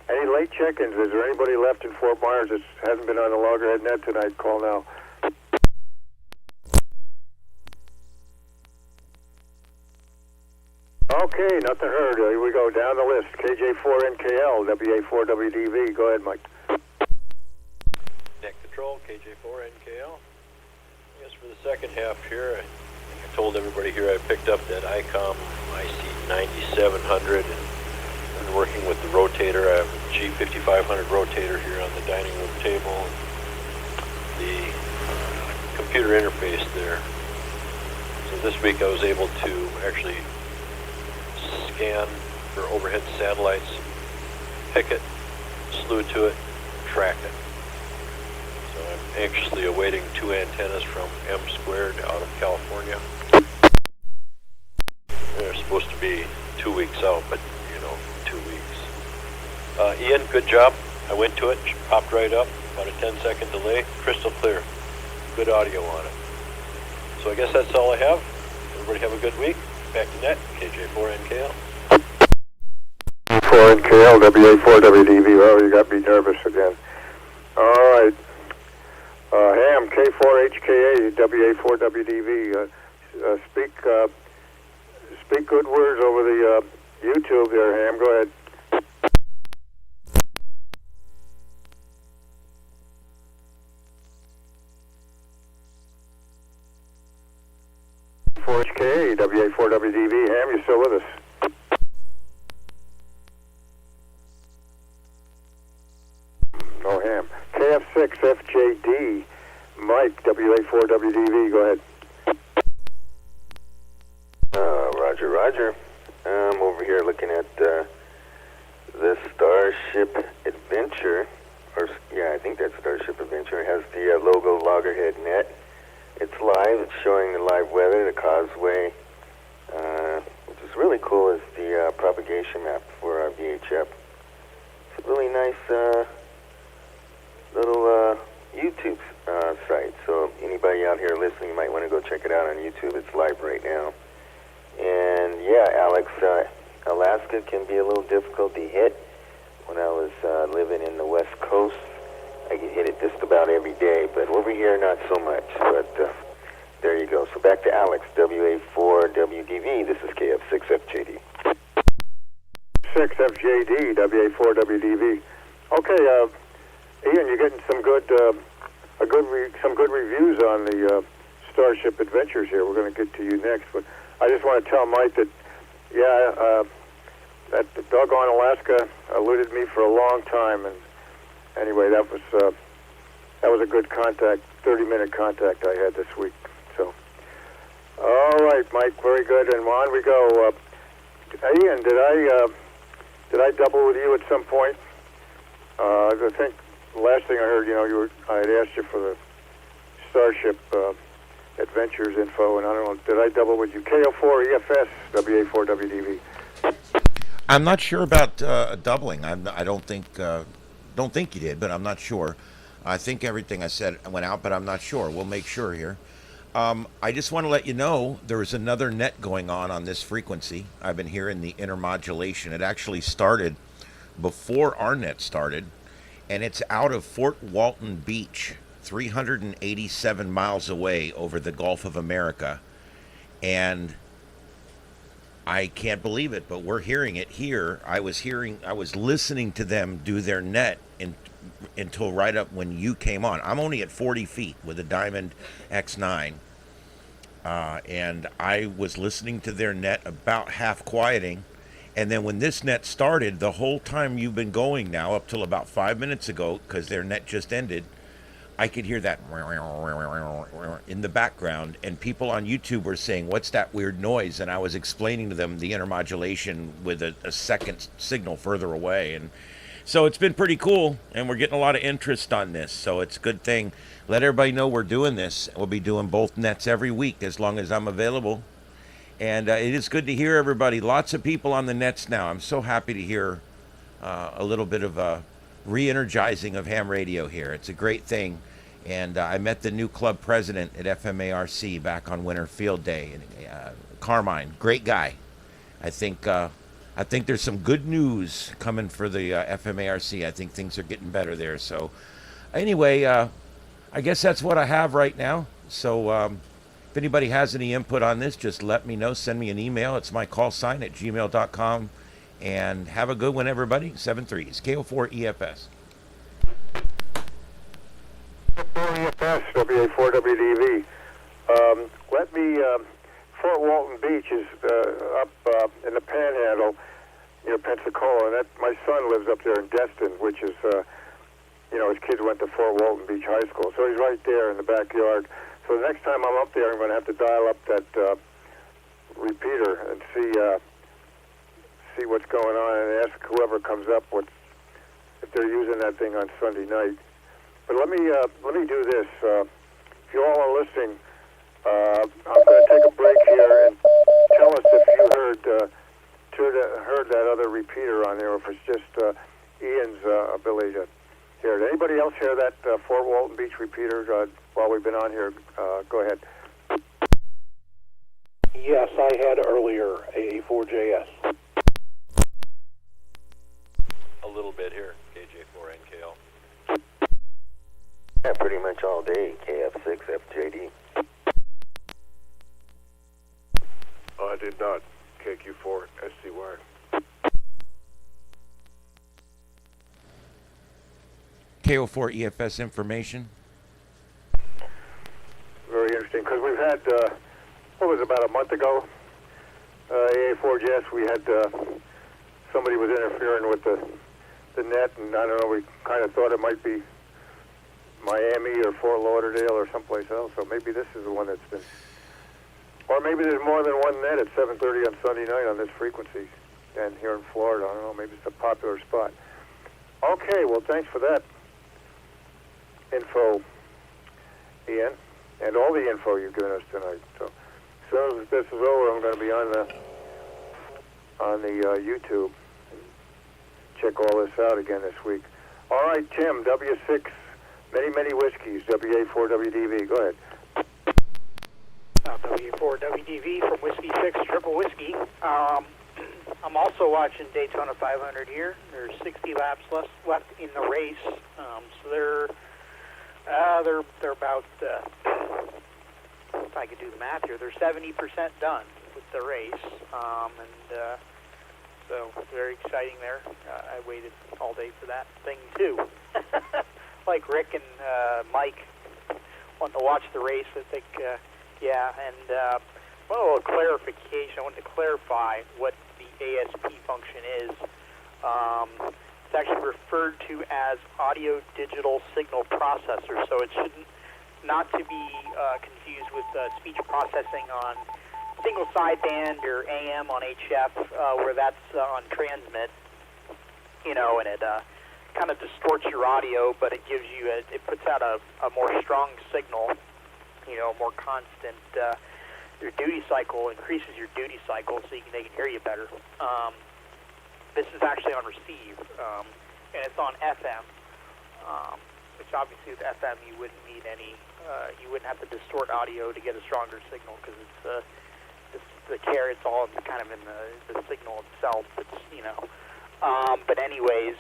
Any late check-ins? Is there anybody left in Fort Myers that hasn't been on the Loggerhead Net tonight? Call now. Okay, nothing heard. Here we go. Down the list. KJ4NKL, WA4WDV. Go ahead, Mike. Net Control, KJ4NKL. I guess for the second half here, I told everybody here I picked up that ICOM IC9700 and been working with the rotator. I have a G5500 rotator here on the dining room table. The computer interface there. So this week I was able to actually scan for overhead satellites, pick it, slew to it, track it. So I'm anxiously awaiting 2 antennas from M Squared out of California. They're supposed to be 2 weeks out, but 2 weeks. Ian, good job. I went to it, popped right up, about a 10-second delay, crystal clear. Good audio on it. So I guess that's all I have. Everybody have a good week. Back to net, KJ4NKL. 4NKL, WA4WDV. Oh, you got me nervous again. All right. Ham, K4HKA, WA4WDV. Speak good words over the YouTube there, Ham. Go ahead. 4HKA, WA4WDV. Ham, you still with us? Oh, Ham. KF6FJD, Mike, WA4WDV. Go ahead. Roger. I'm over here looking at the Starship Adventure. I think that's Starship Adventure. It has the logo Loggerhead Net. It's live. It's showing the live weather, the causeway. Which is really cool is the propagation map for VHF. It's a really nice little YouTube site. So anybody out here listening might want to go check it out on YouTube. It's live right now. And yeah, Alex, Alaska can be a little difficult to hit. When I was living in the West Coast, I could hit it just about every day, but over here, not so much. But there you go. So back to Alex, WA4WDV. This is KF6FJD. 6FJD, WA4WDV. Okay, Ian, you're getting some good reviews on the Starship Adventures here. We're going to get to you next, but I just want to tell Mike that, that doggone Alaska eluded me for a long time, and anyway, that was a good contact, 30-minute contact I had this week. So, all right, Mike, very good, and on we go. Ian, did I double with you at some point? I think the last thing I heard, I had asked you for the Starship Adventures info, and I don't know, did I double with you? KO4 EFS WA4 WDV. I'm not sure about doubling. I don't think you did, but I'm not sure. I think everything I said went out, but I'm not sure. We'll make sure here. I just want to let you know there is another net going on this frequency. I've been hearing the intermodulation. It actually started before our net started, and it's out of Fort Walton Beach, 387 miles away over the Gulf of America. And I can't believe it, but we're hearing it here. I was listening to them do their net until right up when you came on. I'm only at 40 feet with a Diamond X9. And I was listening to their net about half quieting. And then when this net started, the whole time you've been going now, up till about 5 minutes ago, because their net just ended, I could hear that in the background, and people on YouTube were saying, "What's that weird noise?" And I was explaining to them the intermodulation with a second signal further away. And so it's been pretty cool, and we're getting a lot of interest on this. So it's a good thing. Let everybody know we're doing this. We'll be doing both nets every week as long as I'm available. And it is good to hear everybody. Lots of people on the nets now. I'm so happy to hear a little bit of a re-energizing of ham radio here. It's a great thing. And I met the new club president at FMARC back on Winter Field Day, Carmine, great guy. I think there's some good news coming for the FMARC. I think things are getting better there. So anyway, I guess that's what I have right now. So if anybody has any input on this, just let me know. Send me an email. It's my call sign at gmail.com. And have a good one, everybody. 7-3s, KO4 EFS. EFS, WA4 WDV. Fort Walton Beach is up in the Panhandle near Pensacola, and my son lives up there in Destin, which is, his kids went to Fort Walton Beach High School, so he's right there in the backyard. So the next time I'm up there, I'm going to have to dial up that repeater and see what's going on, and ask whoever comes up if they're using that thing on Sunday night. But let me do this. If you all are listening, I'm going to take a break here and tell us if you heard that other repeater on there, or if it's just Ian's ability to hear it. Anybody else hear that Fort Walton Beach repeater while we've been on here? Go ahead. Yes, I had earlier AA4JS. A little bit here, KJ4 NKL. Yeah, pretty much all day, KF6 FJD. I did not. KQ4 SCY. KO4 EFS information. Very interesting, because we've had, about a month ago, AA4JS, we had somebody was interfering with the net, and I don't know, we kind of thought it might be Miami or Fort Lauderdale or someplace else, so maybe this is the one that's been, or maybe there's more than one net at 7:30 on Sunday night on this frequency, and here in Florida, I don't know, maybe it's a popular spot. Okay, well, thanks for that info, Ian, and all the info you've given us tonight. So as soon as this is over, I'm going to be on the YouTube and check all this out again this week. All right, Tim, W6, many whiskeys, WA4 WDV. Go ahead. W4 WDV from Whiskey 6 Triple Whiskey. I'm also watching Daytona 500 here. There's 60 laps left in the race, so they're about, if I could do the math here, they're 70% done with the race, so very exciting there. I waited all day for that thing too. Like Rick and Mike wanting to watch the race, I think. Yeah, and one little clarification. I wanted to clarify what the ASP function is. It's actually referred to as audio digital signal processor, so it shouldn't not to be confused with speech processing on single sideband or AM on HF, where that's on transmit. And it kind of distorts your audio, but it gives you it puts out a more strong signal, more constant. Your duty cycle increases your duty cycle, so they can hear you better. This is actually on receive, and it's on FM, which obviously with FM you wouldn't need any, you wouldn't have to distort audio to get a stronger signal because it's all kind of in the signal itself. But anyways,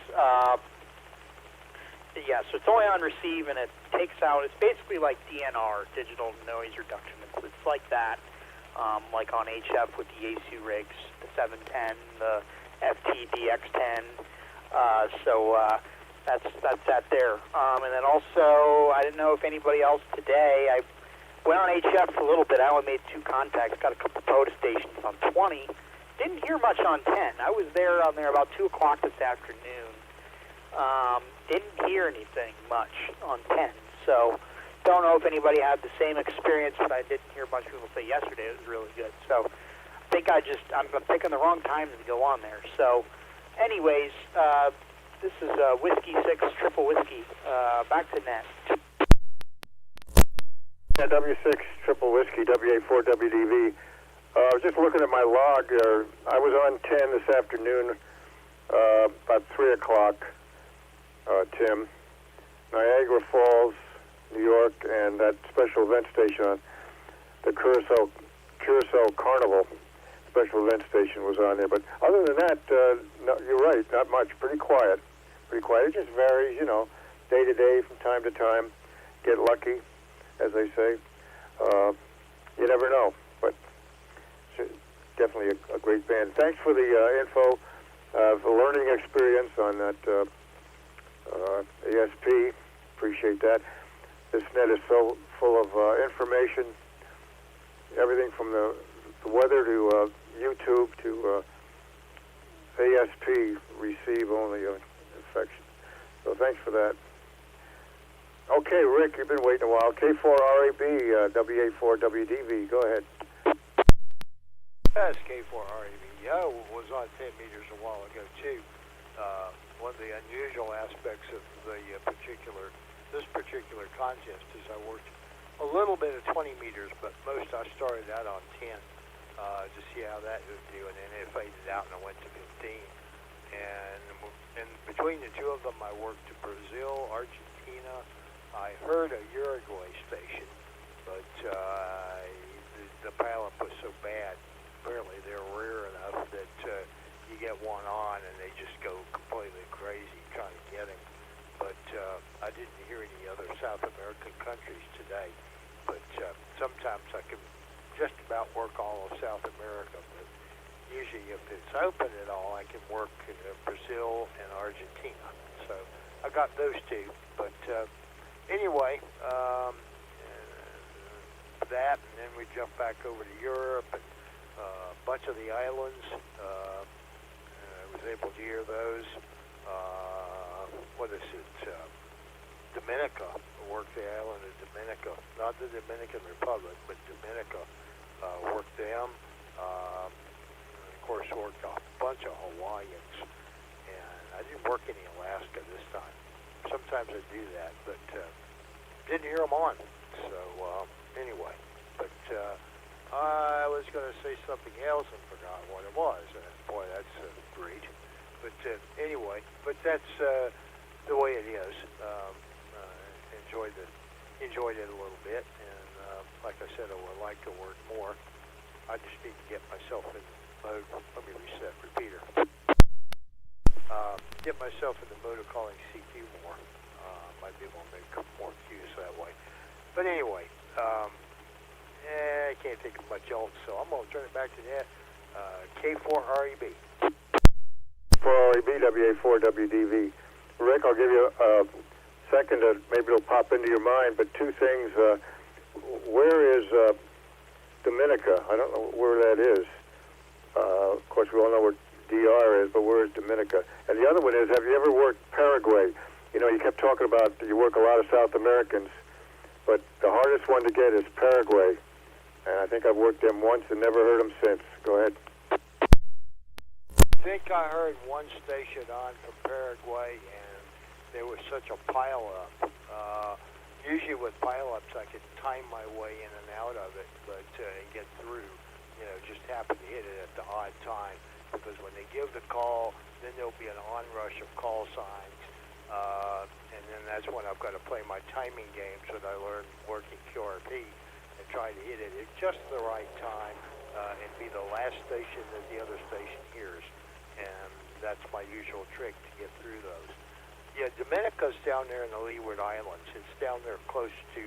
yeah. So it's only on receive, and it takes out. It's basically like DNR, digital noise reduction. It's like that, like on HF with the ASU rigs, the 710, the FTDX10. That's that there. And then also, I didn't know if anybody else today. I went on HF for a little bit. I only made 2 contacts. Got a couple POTA stations on 20. Didn't hear much on 10. I was there on there about 2 o'clock this afternoon. Didn't hear anything much on 10. So don't know if anybody had the same experience, but I didn't hear a bunch of people say yesterday it was really good. So I think I'm picking the wrong time to go on there. So anyways, this is Whiskey 6 Triple Whiskey. Back to net. Yeah, W6 Triple Whiskey, WA4 WDV. I was just looking at my log. I was on 10 this afternoon, about 3 o'clock, Tim. Niagara Falls, New York, and that special event station on the Curacao Carnival special event station was on there. But other than that, no, you're right, not much. Pretty quiet. It just varies, day to day, from time to time. Get lucky, as they say. You never know, but it's definitely a great band. Thanks for the info, the learning experience on that ESP. Appreciate that. This net is so full of information, everything from the weather to YouTube to ASP, receive only infection. So thanks for that. Okay, Rick, you've been waiting a while. K4RAB, WA4 WDV, go ahead. That's K4RAB. I was on 10 meters a while ago, too. One of the unusual aspects of this particular contest is I worked a little bit of 20 meters, but most I started out on 10 to see how that would do, and then it faded out and I went to 15. And between the two of them, I worked to Brazil, Argentina. I heard a Uruguay station, but the pileup was so bad. Apparently they're rare enough that you get one on and they just go completely crazy trying to get him. But I didn't hear any other South American countries today. But sometimes I can just about work all of South America. But usually if it's open at all, I can work Brazil and Argentina. So I got those two. But anyway, that, and then we jump back over to Europe and a bunch of the islands. I was able to hear those. What is it? Dominica. I worked the island of Dominica. Not the Dominican Republic, but Dominica. Worked them. And of course, worked a bunch of Hawaiians. And I didn't work any Alaska this time. Sometimes I do that, but didn't hear them on. So anyway, but I was going to say something else and forgot what it was. Boy, that's great. But anyway, but that's the way it is. Enjoyed it a little bit, and like I said, I would like to work more. I just need to get myself in the mode. Let me reset repeater. Get myself in the mode of calling CQ more. Might be able to make a couple more cues that way. But anyway, I can't think of much else, so I'm going to turn it back to that. K4REB. 4REB, WA4 WDV. Rick, I'll give you a second, maybe it'll pop into your mind, but 2 things. Where is Dominica? I don't know where that is. Of course, we all know where DR is, but where is Dominica? And the other one is, have you ever worked Paraguay? You kept talking about you work a lot of South Americans, but the hardest one to get is Paraguay. And I think I've worked them once and never heard them since. Go ahead. I think I heard one station on from Paraguay, and there was such a pileup. Usually with pileups, I could time my way in and out of it, but and get through. Just happen to hit it at the odd time, because when they give the call, then there'll be an onrush of call signs, and then that's when I've got to play my timing games that I learned working QRP and try to hit it at just the right time and be the last station that the other station hears, and that's my usual trick to get through those. Yeah, Domenica's down there in the Leeward Islands. It's down there close to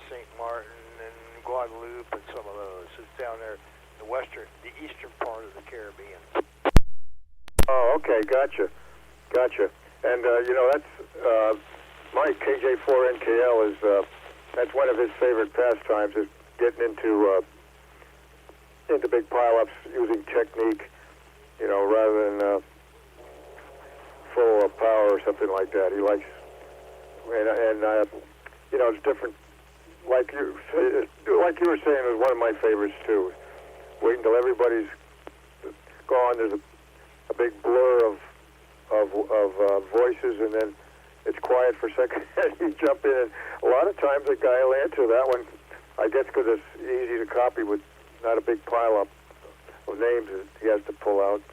St. Martin and Guadeloupe and some of those. It's down there in the eastern part of the Caribbean. Oh, okay, gotcha. And that's Mike KJ4NKL is that's one of his favorite pastimes, is getting into big pileups using technique, rather than full of power or something like that. He likes, and it's different. Like you were saying, it was one of my favorites too. Wait until everybody's gone. There's a big blur of voices, and then it's quiet for a second, and you jump in. And a lot of times, the guy will answer that one. I guess because it's easy to copy with not a big pile up of names that he has to pull out of.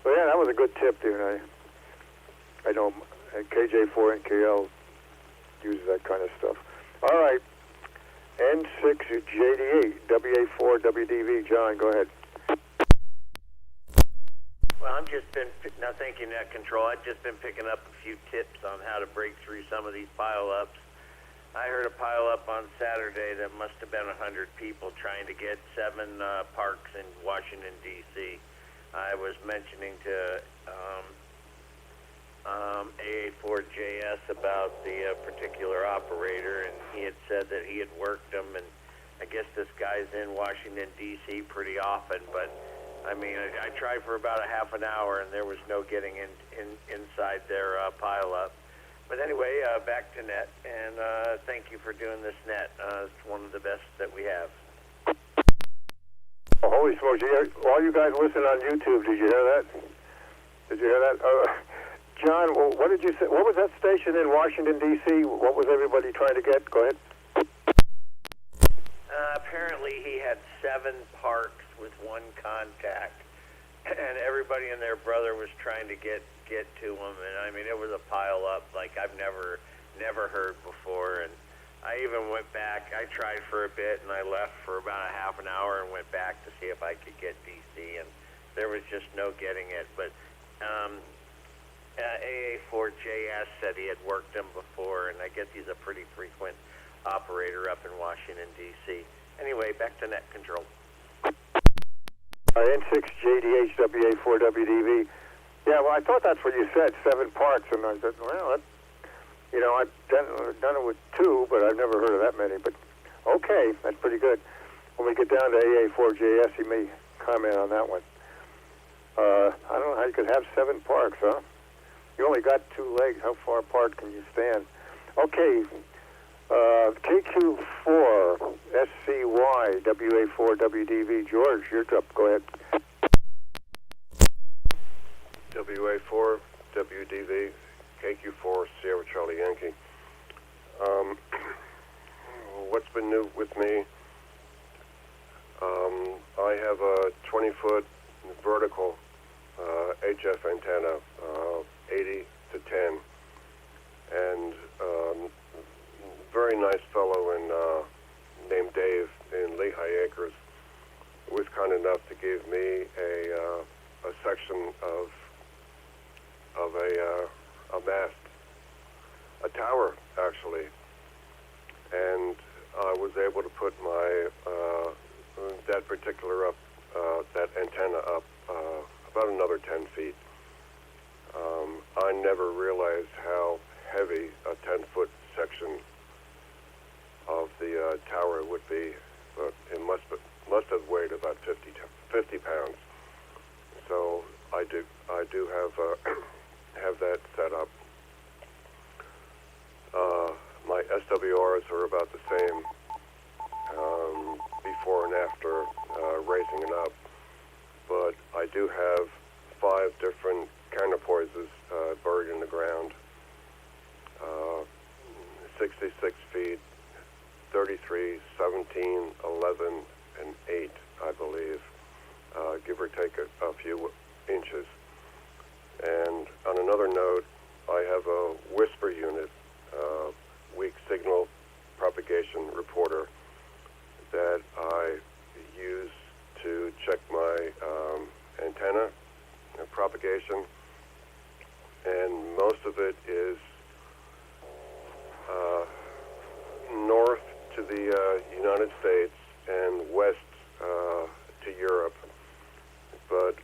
But yeah, that was a good tip, dude. I know KJ4NKL uses that kind of stuff. All right, N6JD8 WA4WDV. John, go ahead. Well, I've just been, now thank you, Net Control, I've just been picking up a few tips on how to break through some of these pile-ups. I heard a pile-up on Saturday that must have been 100 people trying to get 7 parks in Washington, D.C. I was mentioning to AA4JS about the particular operator, and he had said that he had worked them, and I guess this guy's in Washington, D.C. pretty often, but I mean, I tried for about a half an hour, and there was no getting inside their pile-up. But anyway, back to Net, and thank you for doing this, Net. It's one of the best that we have. Oh, holy smokes! All you guys listen on YouTube, did you hear that? John, what did you say? What was that station in Washington, D.C.? What was everybody trying to get? Go ahead. Apparently, he had 7 parks with 1 contact, and everybody and their brother was trying to get to him. And I mean, it was a pile up like I've never heard before. And I even went back. I tried for a bit, and I left for about a half an hour and went back to see if I could get DC, and there was just no getting it. But AA4JS said he had worked him before, and I guess he's a pretty frequent operator up in Washington, D.C. Anyway, back to Net Control. N6JDHWA4WDV. Yeah, well, I thought that's what you said, 7 parks, and I said, well, I've done it with 2, but I've never heard of that many. But okay, that's pretty good. When we get down to AA4JS, he may comment on that one. I don't know how you could have 7 parks, huh? You only got 2 legs. How far apart can you stand? Okay, KQ4 SCY WA4WDV. George, you're up. Go ahead. WA4 WDV KQ4 Sierra Charlie Yankee. What's been new with me? I have a 20-foot vertical HF antenna, 80 to 10, and very nice fellow named Dave in Lehigh Acres was kind enough to give me a section of a mast, a tower actually, and I was able to put my that particular that antenna up about another 10 feet. I never realized how heavy a 10-foot section of the tower would be, but it must have weighed about 50 pounds. So I do have that set up. My SWRs are about the same before and after raising it up, but I do have 5 different counterpoises buried in the ground. 66 feet, 33, 17, 11, and 8, I believe, give or take a few inches. And on another note, I have a whisper unit, weak signal propagation reporter that I use to check my antenna propagation, and most of it is north to the United States and west to Europe. But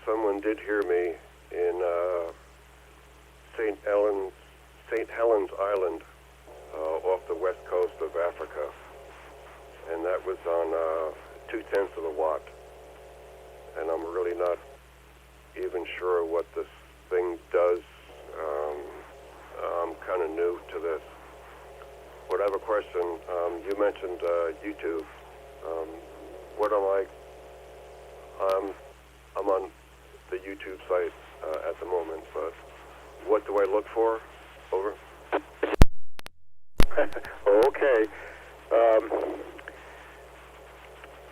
someone did hear me in St. Helens Island off the west coast of Africa, and that was on 0.2 of a watt. And I'm really not even sure what this thing does. I'm kind of new to this. But I have a question. You mentioned YouTube. What am I? I'm on the YouTube site at the moment, but what do I look for? Over. Okay.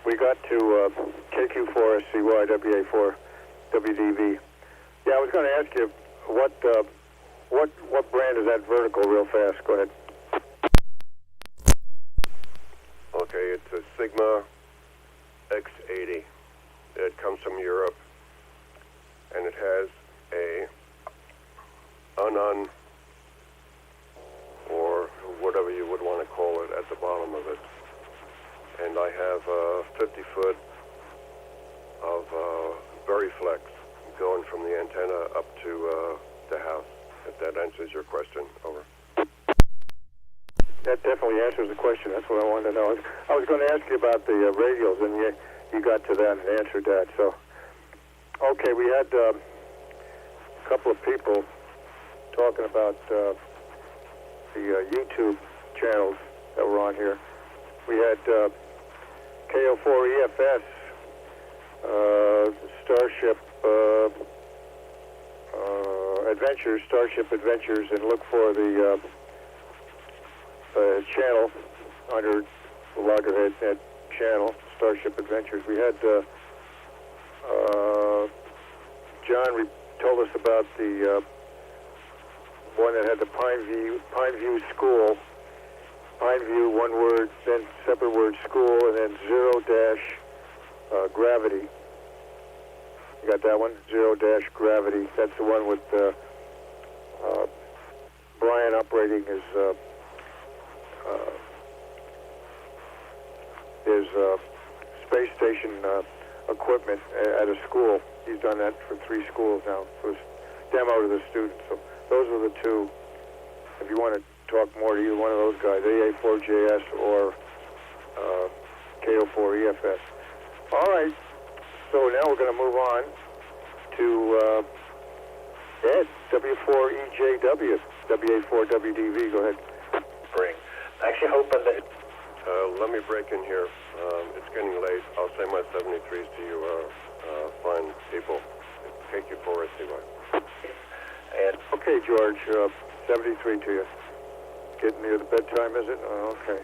We got to KQ4SCY WA4 WDV. Yeah, I was going to ask you what brand is that vertical? Real fast. Go ahead. Okay, it's a Sigma X80. It comes from Europe, and it has a or whatever you would want to call it at the bottom of it. And I have 50 foot of Veriflex going from the antenna up to the house, if that answers your question. Over. That definitely answers the question. That's what I wanted to know. I was going to ask you about the radials, and you got to that and answered that. So, okay, we had a couple of people talking about the YouTube channels that were on here. We had KO4EFS, Starship Adventures, and look for the channel under the Loggerhead Net channel, Starship Adventures. We had John told us about the one that had the Pineview School. Pineview, one word, then separate word, school, and then gravity. You got that one? Gravity. That's the one with Brian operating his space station equipment at a school. He's done that for 3 schools now, for his demo to the students. So those are the two. If you want to talk more to either one of those guys, AA4JS or KO4EFS. All right. So now we're going to move on to Ed, W4EJW, WA4WDV. Go ahead. Bring. Actually hoping that... Let me break in here. It's getting late. I'll say my 73s to you fine people. KQ4SCY. And okay, George, 73 to you. Getting near the bedtime, is it? Oh, okay.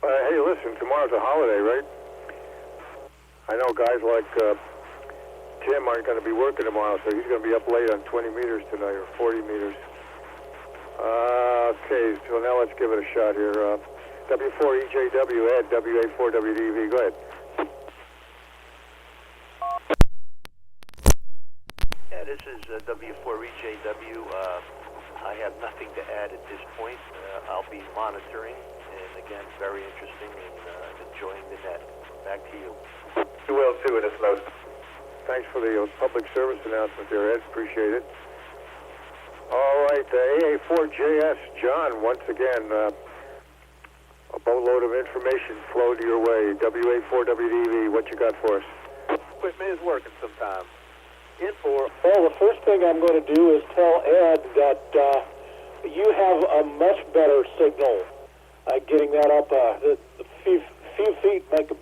Hey, listen, tomorrow's a holiday, right? I know guys like Tim aren't going to be working tomorrow, so he's going to be up late on 20 meters tonight, or 40 meters. Okay, so now let's give it a shot here. W4EJW, Ed, WA4WDV, go ahead. Yeah, this is W4EJW. I have nothing to add at this point. I'll be monitoring, and again, very interesting and enjoying the net. Back to you. You will too, in this note. Thanks for the public service announcement there, Ed. Appreciate it. All right, AA4JS, John, once again, a boatload of information flowed your way. WA4WDV, what you got for us? Equipment is working sometimes. Well, the first thing I'm going to do is tell Ed that you have a much better signal. Getting that up, the few feet make a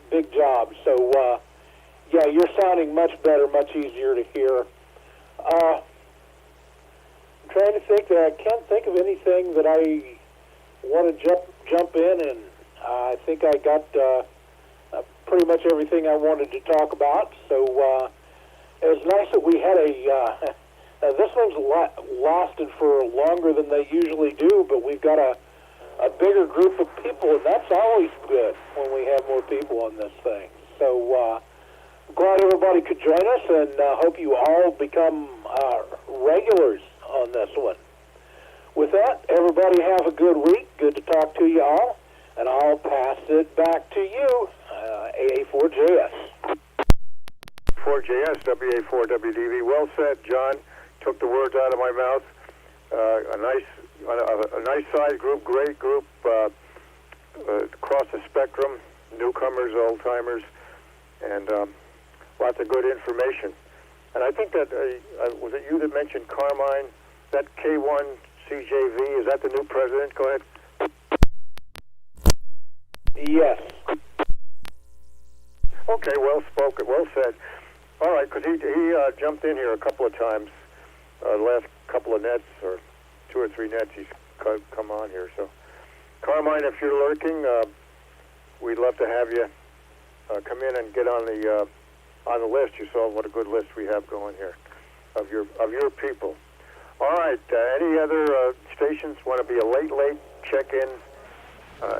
big job. So Yeah, you're sounding much better, much easier to hear. I'm trying to think that I can't think of anything that I want to jump in, and I think I got pretty much everything I wanted to talk about. So it was nice that we had this one's lasted for longer than they usually do, but we've got a bigger group of people, and that's always good when we have more people on this thing. So glad everybody could join us, and hope you all become regulars on this one. With that, everybody have a good week. Good to talk to you all, and I'll pass it back to you, AA4JS. 4JS, WA4WDV. Well said, John. Took the words out of my mouth. A nice size group, great group, across the spectrum, newcomers, old timers, and lots of good information. And I think that was it you that mentioned Carmine? That K1 CJV, is that the new president? Go ahead. Yes. Okay, well spoken, well said. All right, because he jumped in here a couple of times, last couple of nets, or 2 or 3 nets, he's come on here. So, Carmine, if you're lurking, we'd love to have you come in and get on the list. You saw what a good list we have going here of your people. All right, any other stations want to be a late check-in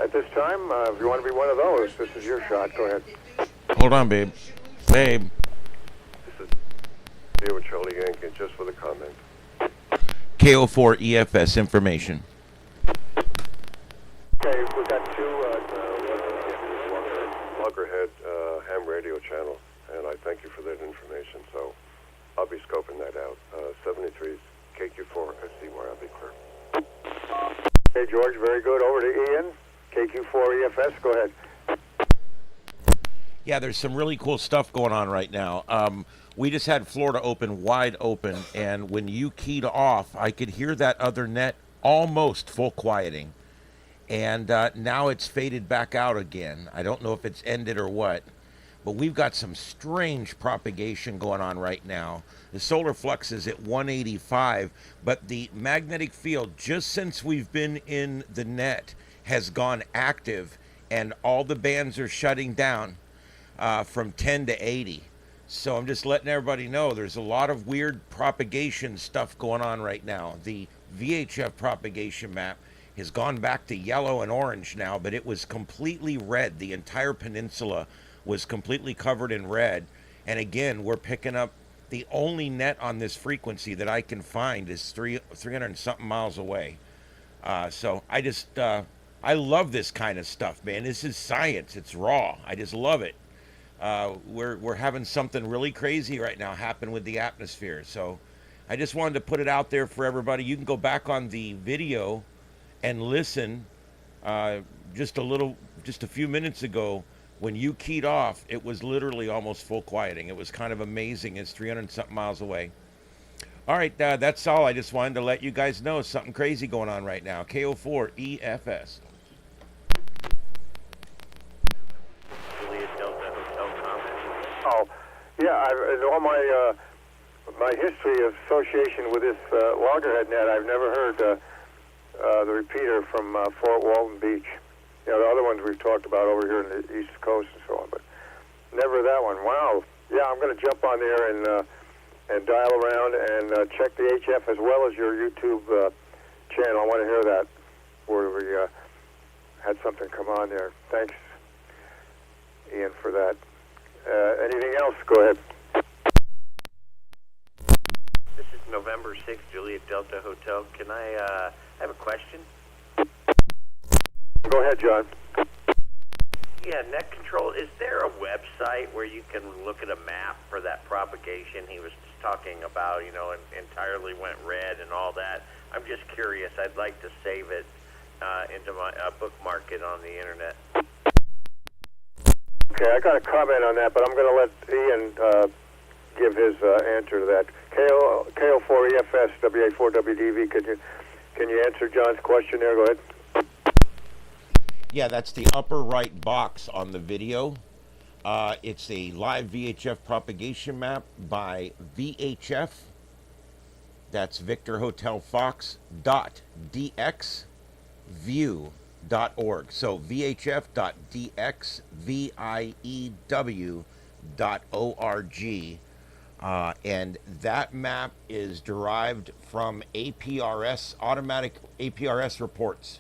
at this time? If you want to be one of those, this is your shot. Go ahead. Hold on, babe. Babe. This is Leo Charlie Yankee, just for the comment. KO4 EFS information. Okay, we've got 2 Loggerhead ham radio channel, and I thank you for that information. So I'll be scoping that out. 73's KQ4 SCY, I'll be clear. Hey, George, very good. Over to Ian, KQ4 EFS. Go ahead. Yeah, there's some really cool stuff going on right now. We just had Florida open, wide open, and when you keyed off, I could hear that other net almost full quieting. And now it's faded back out again. I don't know if it's ended or what, but we've got some strange propagation going on right now. The solar flux is at 185, but the magnetic field, just since we've been in the net, has gone active, and all the bands are shutting down from 10 to 80. So I'm just letting everybody know there's a lot of weird propagation stuff going on right now. The VHF propagation map has gone back to yellow and orange now, but it was completely red. The entire peninsula was completely covered in red. And again, we're picking up the only net on this frequency that I can find is 300 and something miles away. So I just, I love this kind of stuff, man. This is science. It's raw. I just love it. We're having something really crazy right now happen with the atmosphere. So I just wanted to put it out there for everybody. You can go back on the video and listen. Just a few minutes ago, when you keyed off, it was literally almost full quieting. It was kind of amazing. It's 300 and something miles away. All right, that's all. I just wanted to let you guys know something crazy going on right now. KO4 EFS. Oh, yeah. In all my history of association with this Loggerhead Net, I've never heard the repeater from Fort Walton Beach. You know, the other ones we've talked about over here in the East Coast and so on, but never that one. Wow. Yeah, I'm going to jump on there and dial around and check the HF as well as your YouTube channel. I want to hear that where we had something come on there. Thanks, Ian, for that. Anything else? Go ahead. This is November 6th, Juliet Delta Hotel. Can I have a question? Go ahead, John. Yeah, net control. Is there a website where you can look at a map for that propagation he was talking about, you know, and entirely went red and all that? I'm just curious. I'd like to save it into my bookmark it on the internet. Okay, I got a comment on that, but I'm going to let Ian give his answer to that. KO4EFS, WA4WDV, can you answer John's question there? Go ahead. Yeah, that's the upper right box on the video. It's a live VHF propagation map by VHF. That's Victor Hotel Fox .dxview.org. So vhf.dxview.org. And that map is derived from APRS, automatic APRS reports.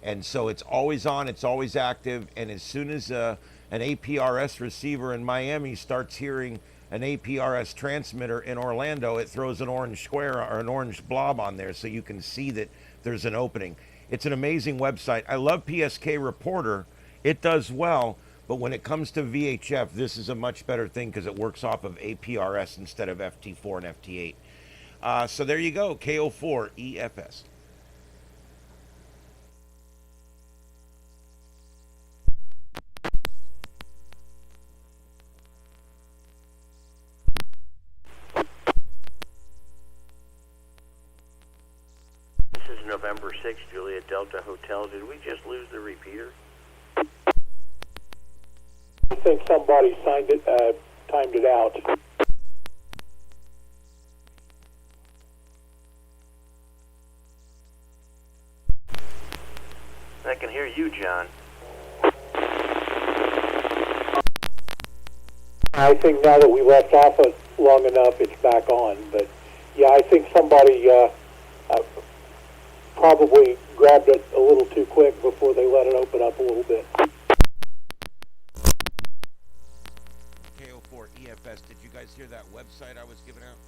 And so it's always on, it's always active. And as soon as an APRS receiver in Miami starts hearing an APRS transmitter in Orlando, it throws an orange square or an orange blob on there so you can see that there's an opening. It's an amazing website. I love PSK Reporter. It does well, but when it comes to VHF, this is a much better thing because it works off of APRS instead of FT4 and FT8. So there you go, KO4 EFS. This is November 6th, Juliet Delta Hotel. Did we just lose the repeater? I think somebody timed it out. I can hear you, John. I think now that we left off it long enough, it's back on. But yeah, I think somebody probably grabbed it a little too quick before they let it open up a little bit. KO4 EFS, did you guys hear that website I was giving out?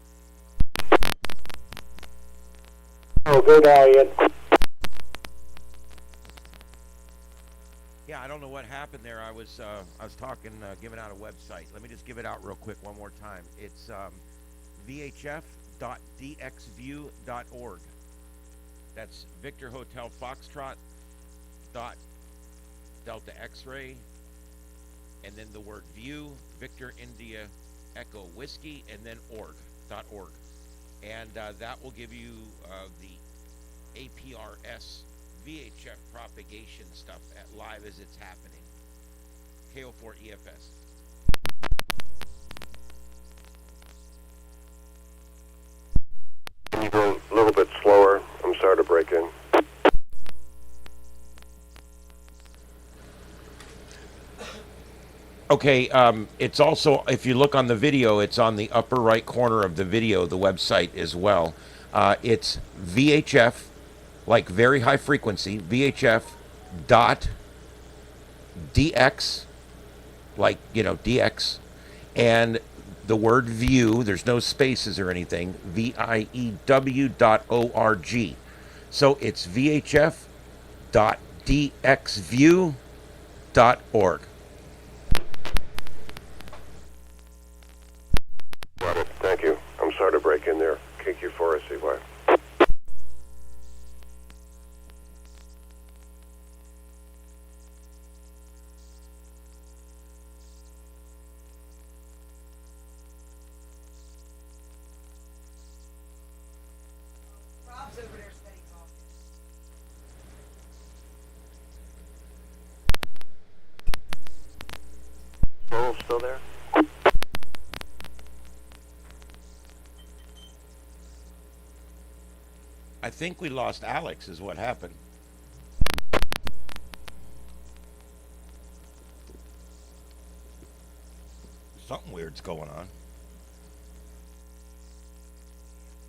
Oh, go now, Ian. Yeah, I don't know what happened there. I was talking, giving out a website. Let me just give it out real quick one more time. It's vhf.dxview.org. That's Victor Hotel Foxtrot Delta X-ray, and then the word view, Victor India Echo Whiskey, and then .org. And that will give you the APRS VHF propagation stuff at live as it's happening. KO4 EFS. Can you go a little bit slower? I'm sorry to break in. Okay, it's also, if you look on the video, it's on the upper right corner of the video, the website as well. It's VHF, like very high frequency, VHF dot DX, like, DX, and the word view, there's no spaces or anything, VIEW.org. So it's VHF.dxview.org. Got it. Thank you. I'm sorry to break in there. KQ4SCY. Lowell still there? I think we lost Alex is what happened. Something weird's going on.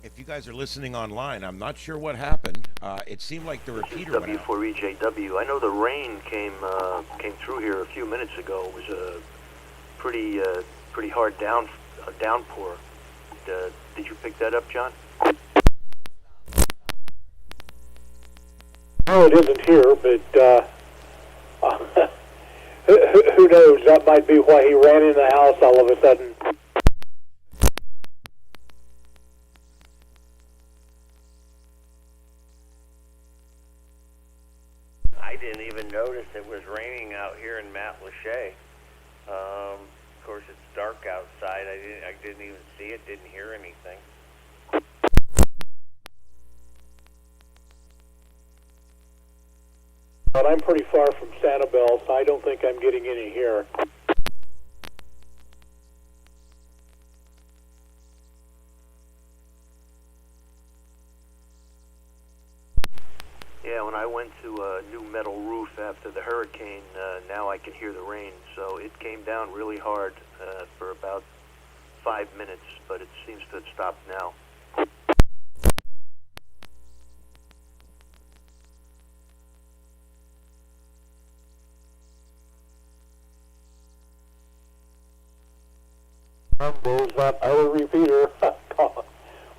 If you guys are listening online, I'm not sure what happened. It seemed like the repeater went out. W4EJW. I know the rain came through here a few minutes ago. It was a pretty hard downpour. Did you pick that up, John? No, it isn't here, but who knows? That might be why he ran in the house all of a sudden. I didn't even notice it was raining out here in Matlacha. Of course, it's dark outside. I didn't even see it. Didn't hear anything. But I'm pretty far from Sanibel, so I don't think I'm getting any here. went to a new metal roof after the hurricane, now I can hear the rain. So it came down really hard for about 5 minutes, but it seems to have stopped now. Rumbles that other repeater.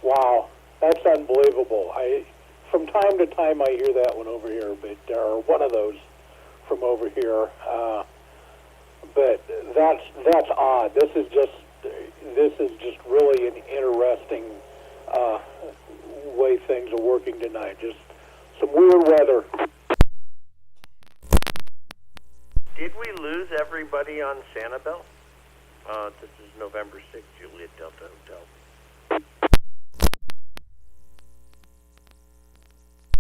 Wow, that's unbelievable. From time to time I hear that one over here, or one of those from over here. But that's odd. This is just really an interesting way things are working tonight. Just some weird weather. Did we lose everybody on Sanibel? This is November 6th, Juliet Delta Hotel.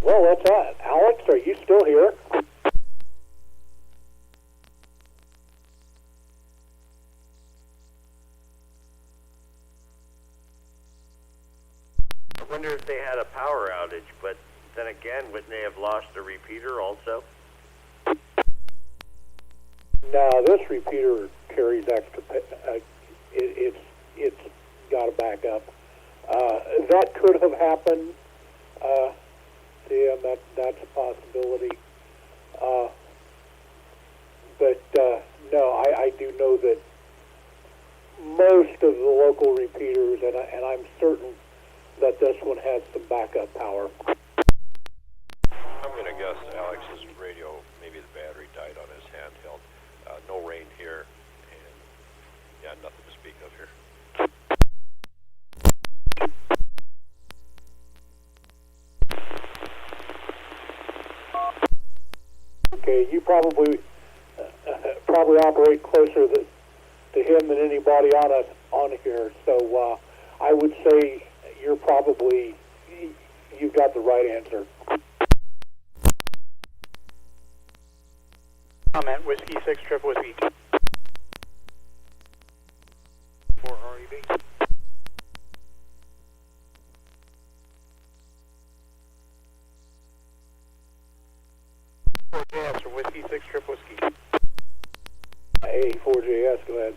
Well, what's that? Alex, are you still here? I wonder if they had a power outage, but then again, wouldn't they have lost a repeater also? No, this repeater carries extra. It's got to back up. That could have happened. Yeah, that's a possibility. But no, I do know that most of the local repeaters, and I'm certain that this one has some backup power. I'm going to guess Alex's radio, maybe the battery died on his handheld. No rain here, and yeah, nothing to speak of here. Okay, you probably operate closer to him than anybody on here. So I would say you've got the right answer. Comment, Whiskey 6 Trip Whiskey. For REB. JS or Whiskey 6 Trip Whiskey. Hey, 4JS, go ahead.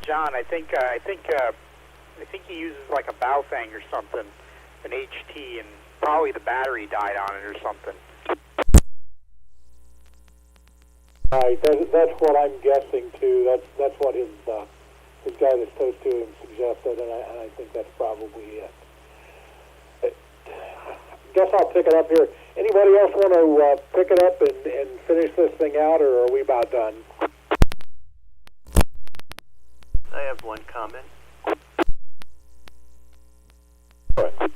John, I think he uses like a Baofeng or something, an HT, and probably the battery died on it or something. Right, that's what I'm guessing too. That's what his guy that's close to him suggested, and I think that's probably it. Guess I'll pick it up here. Anybody else want to pick it up and finish this thing out, or are we about done? I have one comment. All right.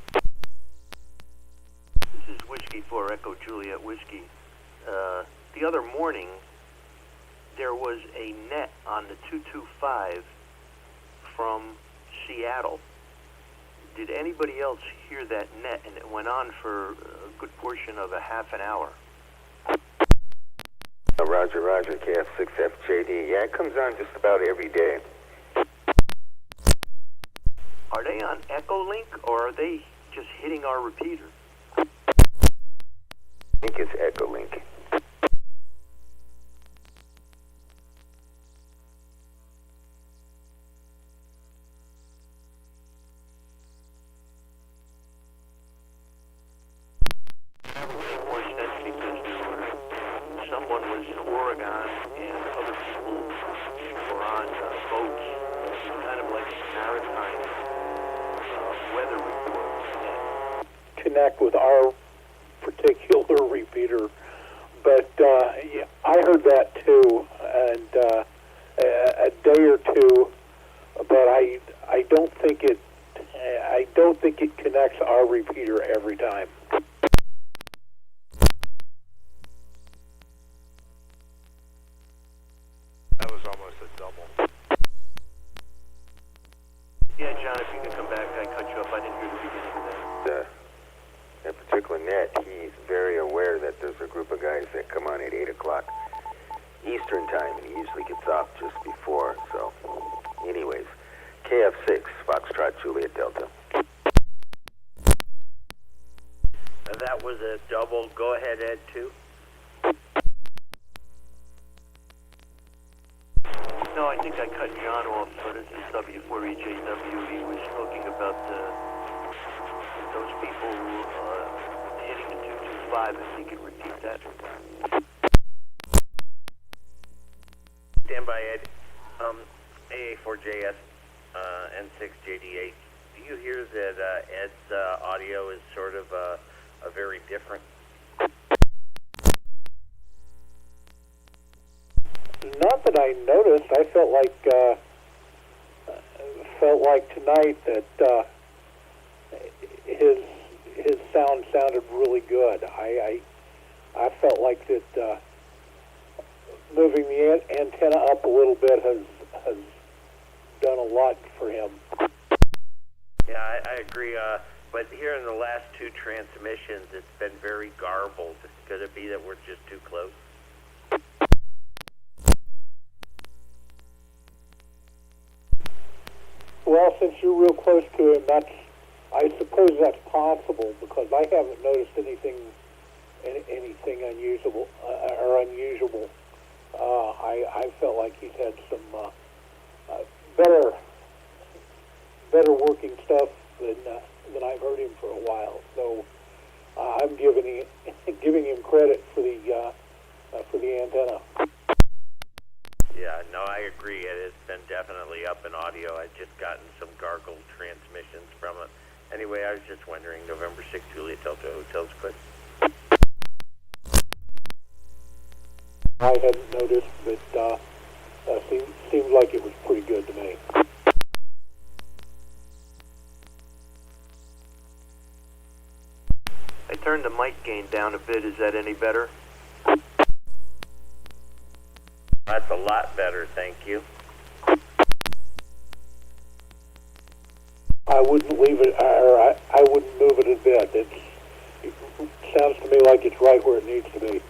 This is Whiskey 4 Echo Juliet Whiskey. The other morning, there was a net on the 225 from Seattle. Did anybody else hear that net? And it went on for a good portion of a half an hour. Roger, KF6FJD. Yeah, it comes on just about every day. Are they on Echolink, or are they just hitting our repeater? I think it's Echolink. Someone was in Oregon and other people were on boats, kind of like a maritime weather report. Connect with our particular repeater, but yeah, I heard that too, and a day or two, but I don't think it connects our repeater every time. That was almost a double. Yeah, John, if you can come back, I cut you up. I didn't hear the beginning of that. That particular net, he's very aware that there's a group of guys that come on at 8 o'clock Eastern time, and he usually gets off just before. So, anyways, KF6, Foxtrot Juliet Delta. That was a double go-ahead Ed 2? No, I think I cut John off. So this is W4EJW. He was talking about those people hitting the 225. If he could repeat that. Stand by, Ed. AA4JS, N6JD8. Do you hear that Ed's audio is sort of a very different? Not that I noticed. I felt like tonight that his sound sounded really good. I felt like that moving the antenna up a little bit has done a lot for him. Yeah, I agree. But here in the last two transmissions, it's been very garbled. Could it be that we're just too close? Well, since you're real close to him, I suppose that's possible, because I haven't noticed anything unusual or unusual. I felt like he's had some better working stuff than I've heard him for a while. So I'm giving him credit for the antenna. Yeah, no, I agree. It has been definitely up in audio. I've just gotten some gargled transmissions from it. Anyway, I was just wondering, November 6th, Juliet Delta Hotel's good. I hadn't noticed, but seemed like it was pretty good to me. I turned the mic gain down a bit. Is that any better? That's a lot better, thank you. I wouldn't leave it, or I wouldn't move it a bit. It sounds to me like it's right where it needs to be.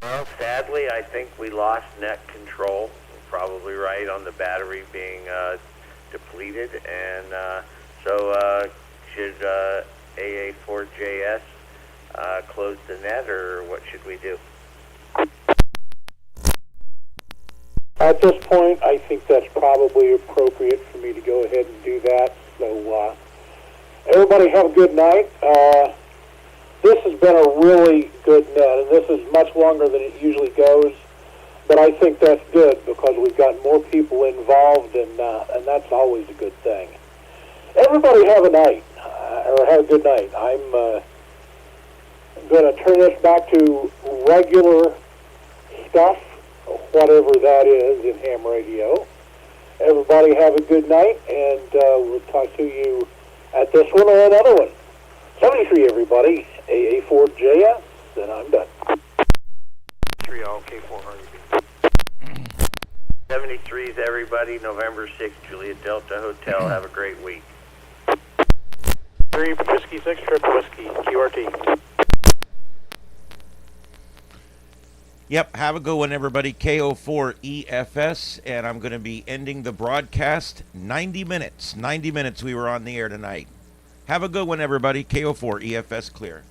Well, sadly, I think we lost net control. Probably right on the battery being depleted, and so should AA4JS close the net, or what should we do? At this point, I think that's probably appropriate for me to go ahead and do that. So, everybody have a good night. This has been a really good net, and this is much longer than it usually goes. But I think that's good, because we've got more people involved, and that's always a good thing. Everybody have a night, or have a good night. I'm going to turn this back to regular stuff, whatever that is, in ham radio. Everybody have a good night, and we'll talk to you at this one or another one. 73, everybody. AA4JS, and I'm done. 3 K4 73's everybody, November 6th, Juliet Delta Hotel. Have a great week. 3 Whiskey 6 Triple Whiskey, QRT. Yep, have a good one, everybody. KO4EFS, and I'm going to be ending the broadcast. 90 minutes. 90 minutes we were on the air tonight. Have a good one, everybody. KO4EFS clear.